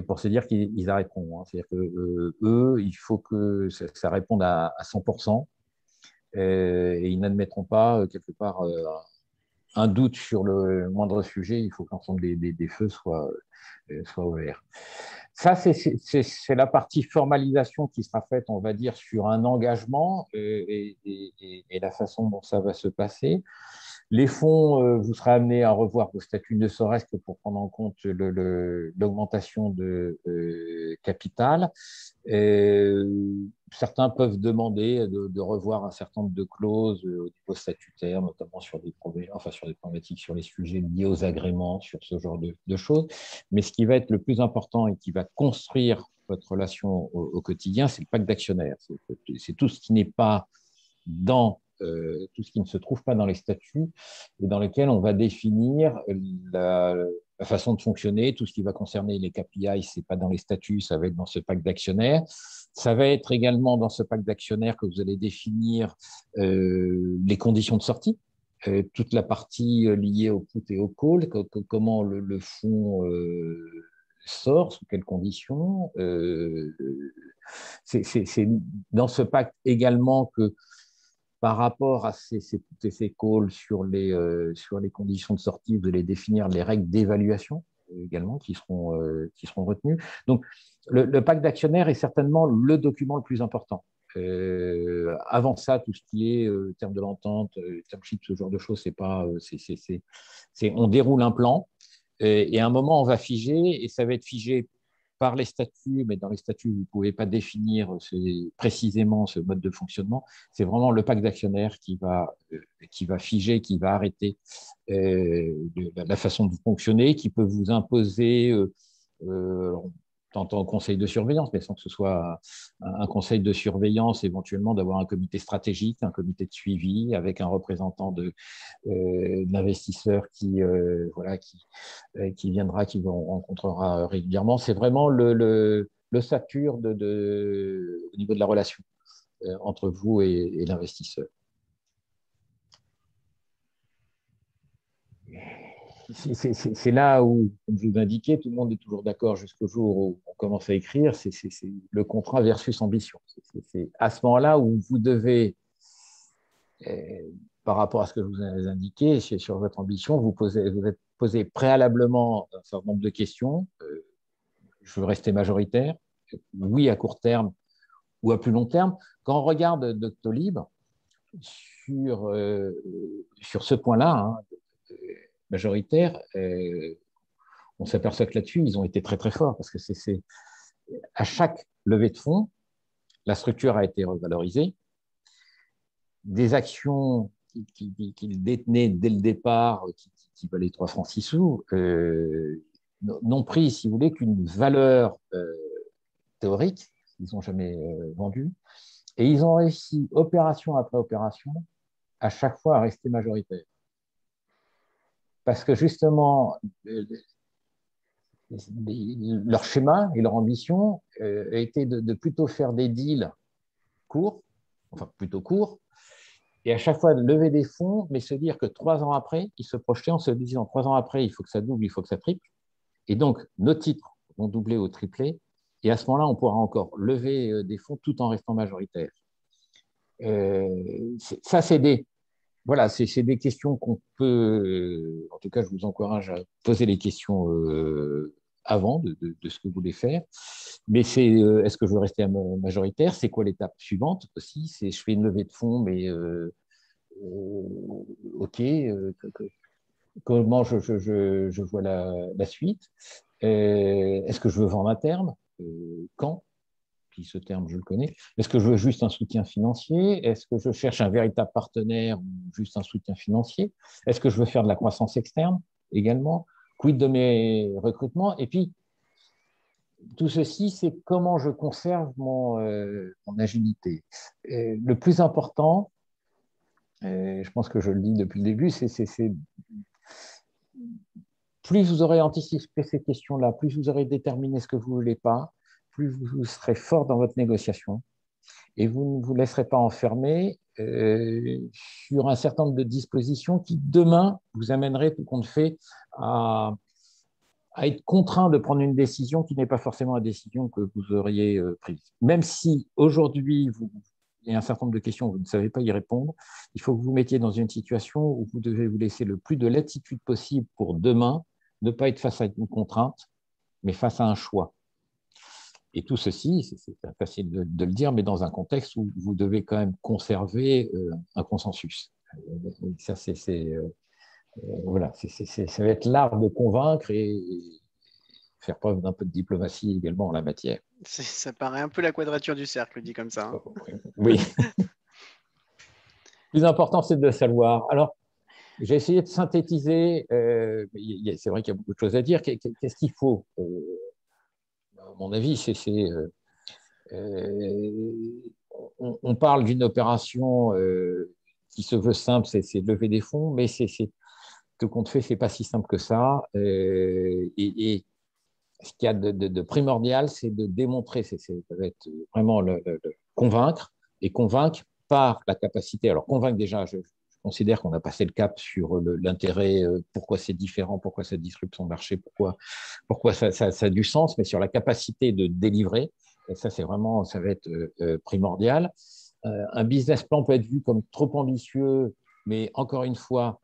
pour se dire qu'ils arrêteront. Hein. C'est-à-dire que eux, il faut que ça réponde à 100%. Et ils n'admettront pas, quelque part, un doute sur le moindre sujet. Il faut que l'ensemble des feux soient ouverts. Ça, c'est la partie formalisation qui sera faite, on va dire, sur un engagement et la façon dont ça va se passer. Les fonds, vous serez amené à revoir vos statuts, ne serait-ce que pour prendre en compte l'augmentation de capital. Certains peuvent demander de revoir un certain nombre de clauses au niveau statutaire, notamment sur des problématiques, sur les sujets liés aux agréments, sur ce genre de choses. Mais ce qui va être le plus important et qui va construire votre relation au quotidien, c'est le pacte d'actionnaires. C'est tout ce qui n'est pas tout ce qui ne se trouve pas dans les statuts et dans lesquels on va définir la façon de fonctionner. Tout ce qui va concerner les KPI, ce n'est pas dans les statuts, ça va être dans ce pacte d'actionnaires. Ça va être également dans ce pacte d'actionnaires que vous allez définir les conditions de sortie, toute la partie liée au put et au call, comment le fonds sort, sous quelles conditions. C'est dans ce pacte également que par rapport à ces calls sur les conditions de sortie, vous allez définir les règles d'évaluation également qui seront retenues. Donc, le pacte d'actionnaires est certainement le document le plus important. Avant ça, tout ce qui est termes de l'entente, term sheet, ce genre de choses, c'est pas, on déroule un plan et à un moment, on va figer et ça va être figé par les statuts, mais dans les statuts, vous ne pouvez pas définir précisément ce mode de fonctionnement. C'est vraiment le pacte d'actionnaires qui va figer, qui va arrêter la façon de fonctionner, qui peut vous imposer, en tant que conseil de surveillance, mais sans que ce soit un conseil de surveillance, éventuellement d'avoir un comité stratégique, un comité de suivi avec un représentant de l'investisseur qui viendra, qui vous rencontrera régulièrement. C'est vraiment le sature au niveau de la relation entre vous et l'investisseur. C'est là où, comme je vous l'indiquais, tout le monde est toujours d'accord jusqu'au jour où on commence à écrire. C'est le contrat versus ambition. C'est à ce moment-là où vous devez, par rapport à ce que je vous ai indiqué sur votre ambition, vous êtes posé préalablement un certain nombre de questions. Je veux rester majoritaire, oui à court terme ou à plus long terme. Quand on regarde Doctolib, sur ce point-là, hein, majoritaire, on s'aperçoit que là-dessus, ils ont été très très forts parce que à chaque levée de fonds, la structure a été revalorisée. Des actions qu'ils détenaient dès le départ, qui valaient 3 francs 6 sous, n'ont pris, si vous voulez, qu'une valeur théorique, ils n'ont jamais vendu. Et ils ont réussi, opération après opération, à chaque fois à rester majoritaires. Parce que justement, leur schéma et leur ambition a été de plutôt faire des deals courts, enfin plutôt courts, et à chaque fois de lever des fonds, mais se dire que 3 ans après, ils se projetaient en se disant 3 ans après, il faut que ça double, il faut que ça triple. Et donc, nos titres vont doubler ou tripler, et à ce moment-là, on pourra encore lever des fonds tout en restant majoritaire. Ça, c'est des questions qu'on peut, en tout cas, je vous encourage à poser les questions avant de ce que vous voulez faire. Mais c'est est-ce que je veux rester majoritaire? C'est quoi l'étape suivante aussi? C'est je fais une levée de fonds, mais OK, comment je vois la suite? Est-ce que je veux vendre à terme? Quand? Puis ce terme, je le connais. Est-ce que je veux juste un soutien financier? Est-ce que je cherche un véritable partenaire ou juste un soutien financier? Est-ce que je veux faire de la croissance externe également? Quid de mes recrutements? Et puis, tout ceci, c'est comment je conserve mon agilité. Le plus important, je pense que je le dis depuis le début, c'est plus vous aurez anticipé ces questions-là, plus vous aurez déterminé ce que vous ne voulez pas, plus vous serez fort dans votre négociation et vous ne vous laisserez pas enfermer sur un certain nombre de dispositions qui, demain, vous amèneraient, tout compte fait, à être contraint de prendre une décision qui n'est pas forcément la décision que vous auriez prise. Même si aujourd'hui, il y a un certain nombre de questions où vous ne savez pas y répondre, il faut que vous vous mettiez dans une situation où vous devez vous laisser le plus de latitude possible pour demain, ne pas être face à une contrainte, mais face à un choix. Et tout ceci, c'est facile de le dire, mais dans un contexte où vous devez quand même conserver un consensus. Ça, voilà, ça va être l'art de convaincre et faire preuve d'un peu de diplomatie également en la matière. Ça paraît un peu la quadrature du cercle, dit comme ça. Hein. Oui. Le plus important, c'est de le savoir. Alors, j'ai essayé de synthétiser. C'est vrai qu'il y a beaucoup de choses à dire. Qu'est-ce qu'il faut à mon avis, on parle d'une opération qui se veut simple, c'est de lever des fonds, mais tout compte fait, c'est pas si simple que ça. Et ce qu'il y a de primordial, c'est de démontrer, ça va être vraiment convaincre, et convaincre par la capacité. Alors, convaincre déjà, je considère qu'on a passé le cap sur l'intérêt, pourquoi c'est différent, pourquoi ça disrupte son marché, pourquoi ça a du sens, mais sur la capacité de délivrer, et ça, ça va être primordial. Un business plan peut être vu comme trop ambitieux, mais encore une fois,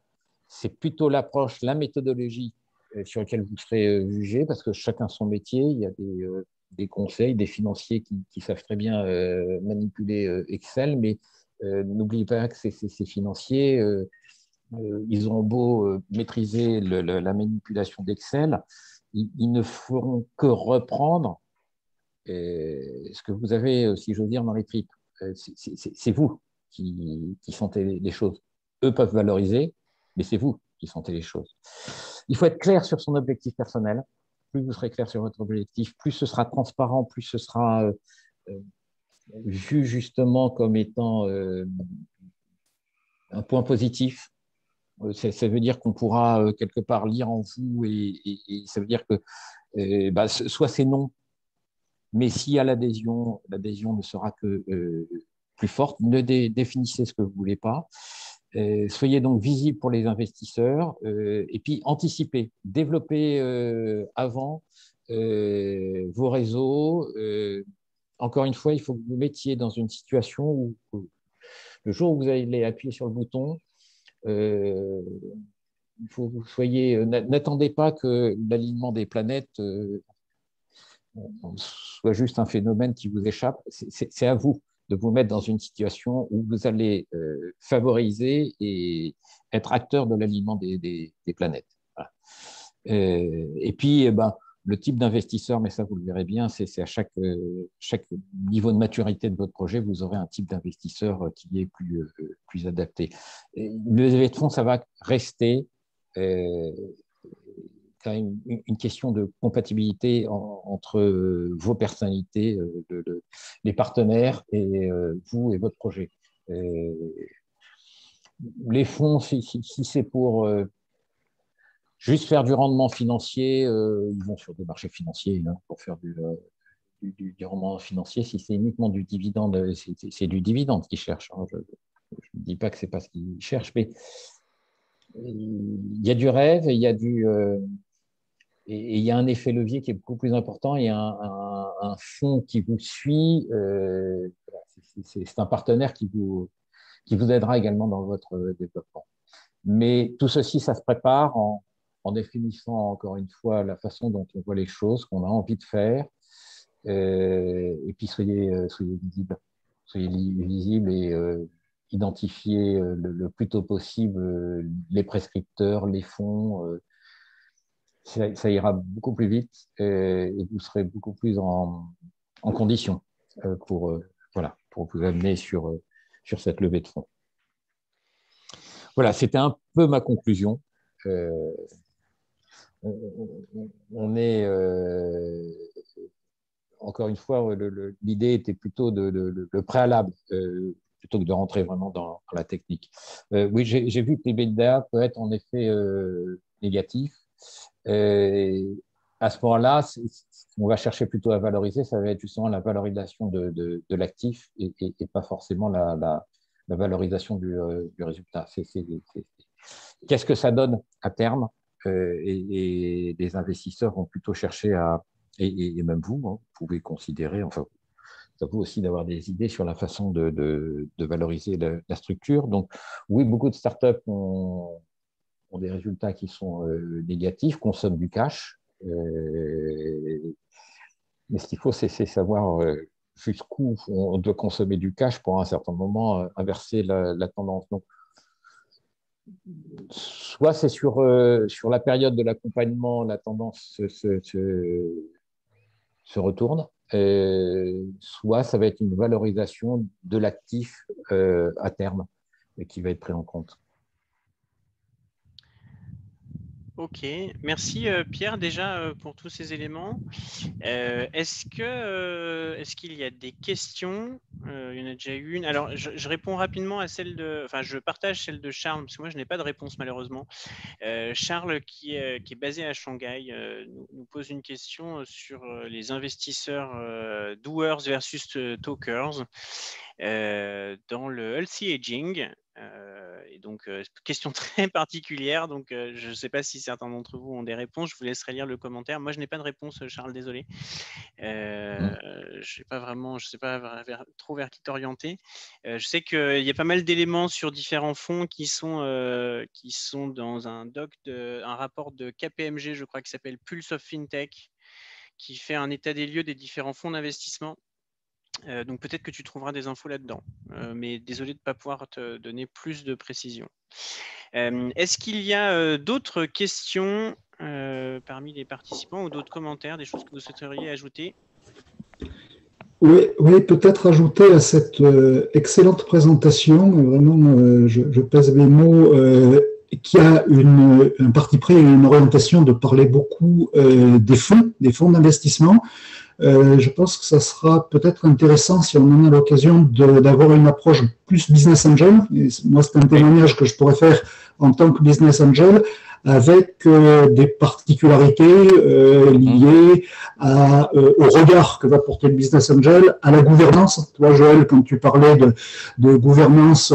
c'est plutôt l'approche, la méthodologie sur laquelle vous serez jugé, parce que chacun son métier. Il y a des conseils, des financiers qui savent très bien manipuler Excel, mais n'oubliez pas que ces financiers, ils ont beau maîtriser la manipulation d'Excel, ils ne feront que reprendre ce que vous avez, si j'ose dire, dans les tripes. C'est vous qui sentez les choses. Eux peuvent valoriser, mais c'est vous qui sentez les choses. Il faut être clair sur son objectif personnel. Plus vous serez clair sur votre objectif, plus ce sera transparent, plus ce sera vu justement comme étant un point positif. Ça veut dire qu'on pourra quelque part lire en vous et ça veut dire que soit c'est non, mais s'il y a l'adhésion ne sera que plus forte. Ne définissez ce que vous ne voulez pas. Soyez donc visible pour les investisseurs et puis anticipez, développez avant vos réseaux. Encore une fois, il faut que vous mettiez dans une situation où le jour où vous allez appuyer sur le bouton, il faut que vous soyez. N'attendez pas que l'alignement des planètes soit juste un phénomène qui vous échappe. C'est à vous de vous mettre dans une situation où vous allez favoriser et être acteur de l'alignement des planètes. Voilà. Et puis, le type d'investisseur, mais ça vous le verrez bien, c'est à chaque niveau de maturité de votre projet, vous aurez un type d'investisseur qui est plus adapté. Et le levée de fonds, ça va rester quand même une question de compatibilité entre vos personnalités, les partenaires et vous et votre projet. Les fonds, si c'est pour juste faire du rendement financier, ils vont sur des marchés financiers pour faire du rendement financier. Si c'est uniquement du dividende, c'est du dividende qu'ils cherchent. Hein. Je ne dis pas que ce n'est pas ce qu'ils cherchent, mais il y a du rêve, il y a et il y a un effet levier qui est beaucoup plus important. Il y a un fonds qui vous suit. C'est un partenaire qui vous aidera également dans votre développement. Mais tout ceci, ça se prépare en définissant encore une fois la façon dont on voit les choses, qu'on a envie de faire, et puis soyez visible. Soyez visible et identifiez le plus tôt possible les prescripteurs, les fonds. Ça ira beaucoup plus vite et vous serez beaucoup plus en condition voilà, pour vous amener sur cette levée de fonds. Voilà, c'était un peu ma conclusion. On est, encore une fois, l'idée était plutôt le préalable, plutôt que de rentrer vraiment dans la technique. Oui, j'ai vu que l'EBITDA peut être en effet négatif. À ce moment-là, on va chercher plutôt à valoriser, ça va être justement la valorisation de l'actif et pas forcément la valorisation du résultat. Qu'est-ce que ça donne à terme et les investisseurs vont plutôt chercher et même vous, hein, vous pouvez considérer, enfin, ça vous aussi d'avoir des idées sur la façon de valoriser la structure. Donc, oui, beaucoup de startups ont des résultats qui sont négatifs, consomment du cash. Mais ce qu'il faut, c'est savoir jusqu'où on doit consommer du cash pour à un certain moment inverser la tendance. Donc, soit c'est sur la période de l'accompagnement, la tendance se retourne, soit ça va être une valorisation de l'actif à terme qui va être pris en compte. Ok, merci Pierre déjà pour tous ces éléments. Est-ce qu'il y a des questions? Il y en a déjà une. Alors, je réponds rapidement à celle enfin, je partage celle de Charles, parce que moi, je n'ai pas de réponse malheureusement. Charles, qui est basé à Shanghai, nous pose une question sur les investisseurs doers versus talkers dans le healthy aging. Et donc, question très particulière. Donc, je ne sais pas si certains d'entre vous ont des réponses. Je vous laisserai lire le commentaire. Moi, je n'ai pas de réponse, Charles, désolé. Je ne sais pas trop vers qui t'orienter. Je sais qu'il y a pas mal d'éléments sur différents fonds qui sont dans un rapport de KPMG, je crois, qui s'appelle Pulse of FinTech, qui fait un état des lieux des différents fonds d'investissement. Donc peut-être que tu trouveras des infos là-dedans, mais désolé de ne pas pouvoir te donner plus de précision. Est-ce qu'il y a d'autres questions parmi les participants ou d'autres commentaires, des choses que vous souhaiteriez ajouter? Oui, peut-être ajouter à cette excellente présentation, vraiment, je pèse mes mots, qui a un parti pris et une orientation de parler beaucoup des fonds d'investissement. Je pense que ça sera peut-être intéressant si on en a l'occasion d'avoir une approche plus business angel. Et moi, c'est un témoignage que je pourrais faire en tant que business angel avec des particularités liées au regard que va porter le business angel, à la gouvernance. Toi, Joël, quand tu parlais de gouvernance,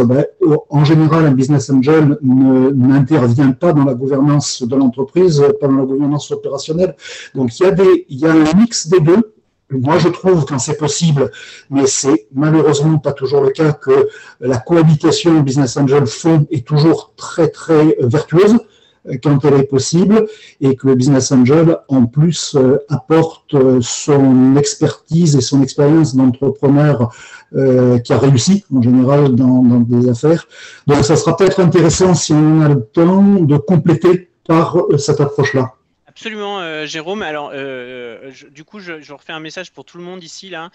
en général, un business angel n'intervient pas dans la gouvernance de l'entreprise, pas dans la gouvernance opérationnelle. Donc, il y a un mix des deux. Moi, je trouve, quand c'est possible, mais c'est malheureusement pas toujours le cas, que la cohabitation business angel fonds est toujours très, très vertueuse quand elle est possible, et que le business angel, en plus, apporte son expertise et son expérience d'entrepreneur qui a réussi, en général, dans des affaires. Donc, ça sera peut-être intéressant, si on a le temps, de compléter par cette approche-là. Absolument, Jérôme. Alors, du coup, je refais un message pour tout le monde ici. Là,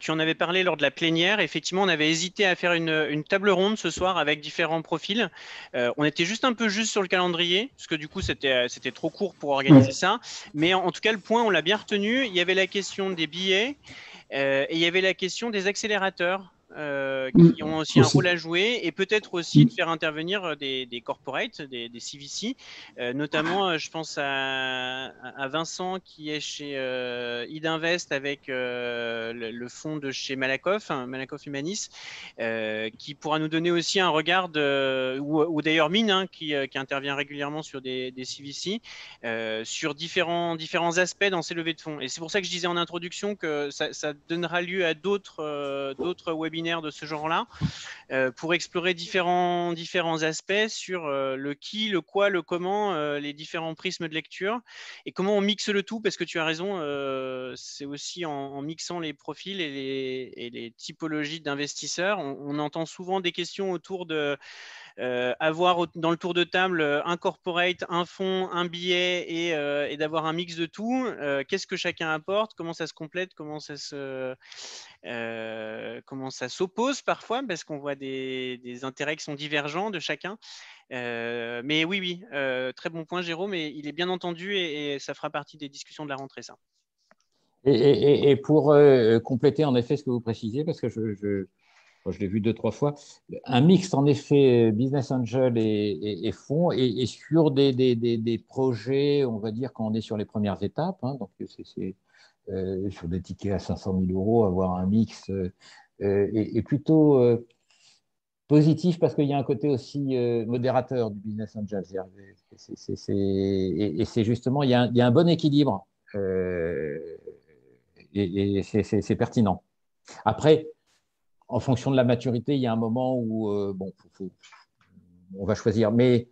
tu en avais parlé lors de la plénière. Effectivement, on avait hésité à faire une table ronde ce soir avec différents profils. On était juste un peu sur le calendrier, parce que du coup, c'était trop court pour organiser ça. Mais en tout cas, le point, on l'a bien retenu. Il y avait la question des billets et il y avait la question des accélérateurs. Qui ont aussi un rôle à jouer, et peut-être aussi de faire intervenir des corporates, des CVC, notamment je pense à Vincent qui est chez Idinvest avec le fonds de chez Malakoff Humanis, qui pourra nous donner aussi un regard ou d'ailleurs Mine qui intervient régulièrement sur des CVC sur différents aspects dans ces levées de fonds. Et c'est pour ça que je disais en introduction que ça donnera lieu à d'autres webinaires webinaires de ce genre-là pour explorer différents aspects sur le qui, le quoi, le comment, les différents prismes de lecture et comment on mixe le tout, parce que tu as raison, c'est aussi en mixant les profils et les typologies d'investisseurs. On entend souvent des questions autour de avoir dans le tour de table un corporate, un fonds, un billet et d'avoir un mix de tout. Qu'est-ce que chacun apporte? Comment ça se complète? Comment ça s'oppose parfois? Parce qu'on voit des intérêts qui sont divergents de chacun. Mais oui, très bon point, Jérôme, et il est bien entendu et ça fera partie des discussions de la rentrée, ça. Et pour compléter en effet ce que vous précisez, parce que je l'ai vu 2, 3 fois, un mix en effet business angel et fonds, et sur des projets, on va dire quand on est sur les premières étapes, hein, donc c'est sur des tickets à 500 000 euros, avoir un mix est plutôt positif parce qu'il y a un côté aussi modérateur du business angel. Et c'est justement, il y a un bon équilibre et c'est pertinent. Après, en fonction de la maturité, il y a un moment où on va choisir. Mais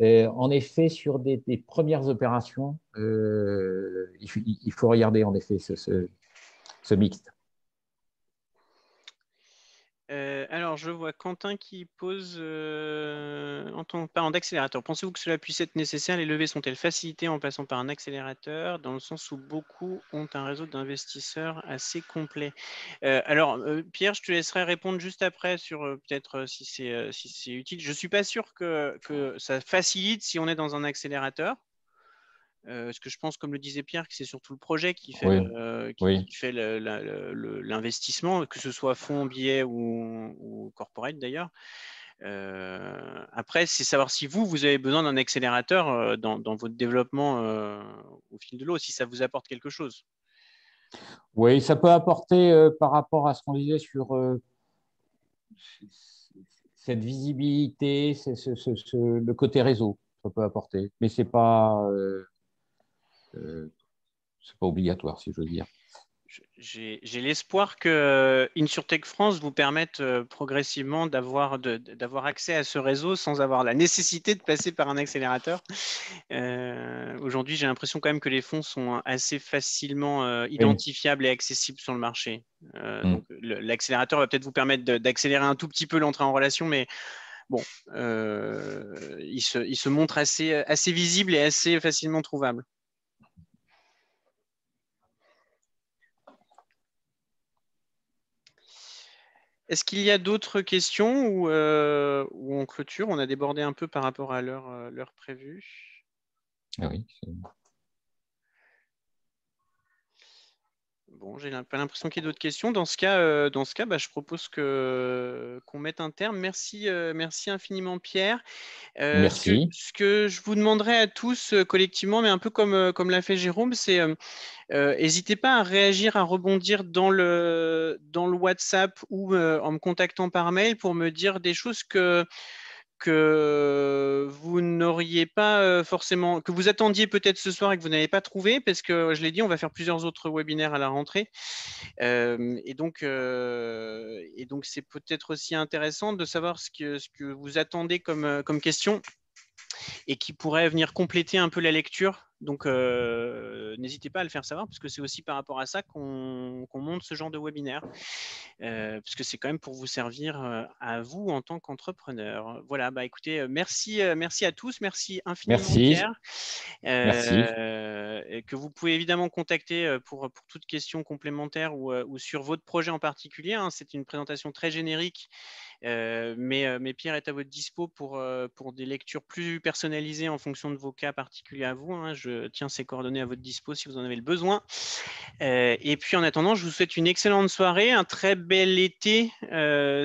en effet, sur des premières opérations, il faut regarder en effet ce mixte. Alors, je vois Quentin qui pose en parlant d'accélérateur. Pensez-vous que cela puisse être nécessaire? Les levées sont-elles facilitées en passant par un accélérateur, dans le sens où beaucoup ont un réseau d'investisseurs assez complet? Alors, Pierre, je te laisserai répondre juste après sur peut-être si c'est utile. Je ne suis pas sûr que ça facilite si on est dans un accélérateur. Parce que je pense, comme le disait Pierre, que c'est surtout le projet qui fait l'investissement, que ce soit fonds, billets ou corporate d'ailleurs. Après, c'est savoir si vous avez besoin d'un accélérateur dans votre développement au fil de l'eau, si ça vous apporte quelque chose. Oui, ça peut apporter par rapport à ce qu'on disait sur cette visibilité, le côté réseau, ça peut apporter. Mais ce n'est c'est pas obligatoire, si j'ose dire. J'ai l'espoir que InsurTech France vous permette progressivement d'avoir accès à ce réseau sans avoir la nécessité de passer par un accélérateur. Aujourd'hui, j'ai l'impression quand même que les fonds sont assez facilement identifiables et accessibles sur le marché. Donc, l'accélérateur va peut-être vous permettre d'accélérer un tout petit peu l'entrée en relation, mais bon, il se montre assez visible et assez facilement trouvable. Est-ce qu'il y a d'autres questions ou on clôture? On a débordé un peu par rapport à l'heure prévue. Ah oui. Bon, j'ai pas l'impression qu'il y ait d'autres questions. Dans ce cas, je propose qu'on mette un terme. Merci infiniment, Pierre. Merci. Ce que je vous demanderai à tous collectivement, mais un peu comme l'a fait Jérôme, c'est n'hésitez pas à réagir, à rebondir dans le WhatsApp ou en me contactant par mail pour me dire des choses que vous n'auriez pas forcément, que vous attendiez peut-être ce soir et que vous n'avez pas trouvé, parce que je l'ai dit, on va faire plusieurs autres webinaires à la rentrée. Et donc, c'est peut-être aussi intéressant de savoir ce que vous attendez comme question et qui pourrait venir compléter un peu la lecture. Donc, n'hésitez pas à le faire savoir, parce que c'est aussi par rapport à ça qu'on monte ce genre de webinaire, parce que c'est quand même pour vous servir à vous en tant qu'entrepreneur. Voilà, bah écoutez, merci à tous, merci infiniment Pierre, Merci. et que vous pouvez évidemment contacter pour toute question complémentaire ou sur votre projet en particulier, hein. C'est une présentation très générique. Mais Pierre est à votre dispo pour des lectures plus personnalisées en fonction de vos cas particuliers à vous, hein. Je tiens ces coordonnées à votre dispo si vous en avez le besoin. Et puis en attendant, je vous souhaite une excellente soirée, un très bel été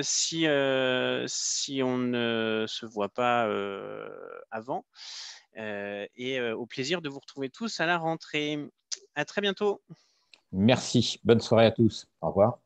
si on ne se voit pas avant. Et au plaisir de vous retrouver tous à la rentrée. À très bientôt. Merci. Bonne soirée à tous. Au revoir.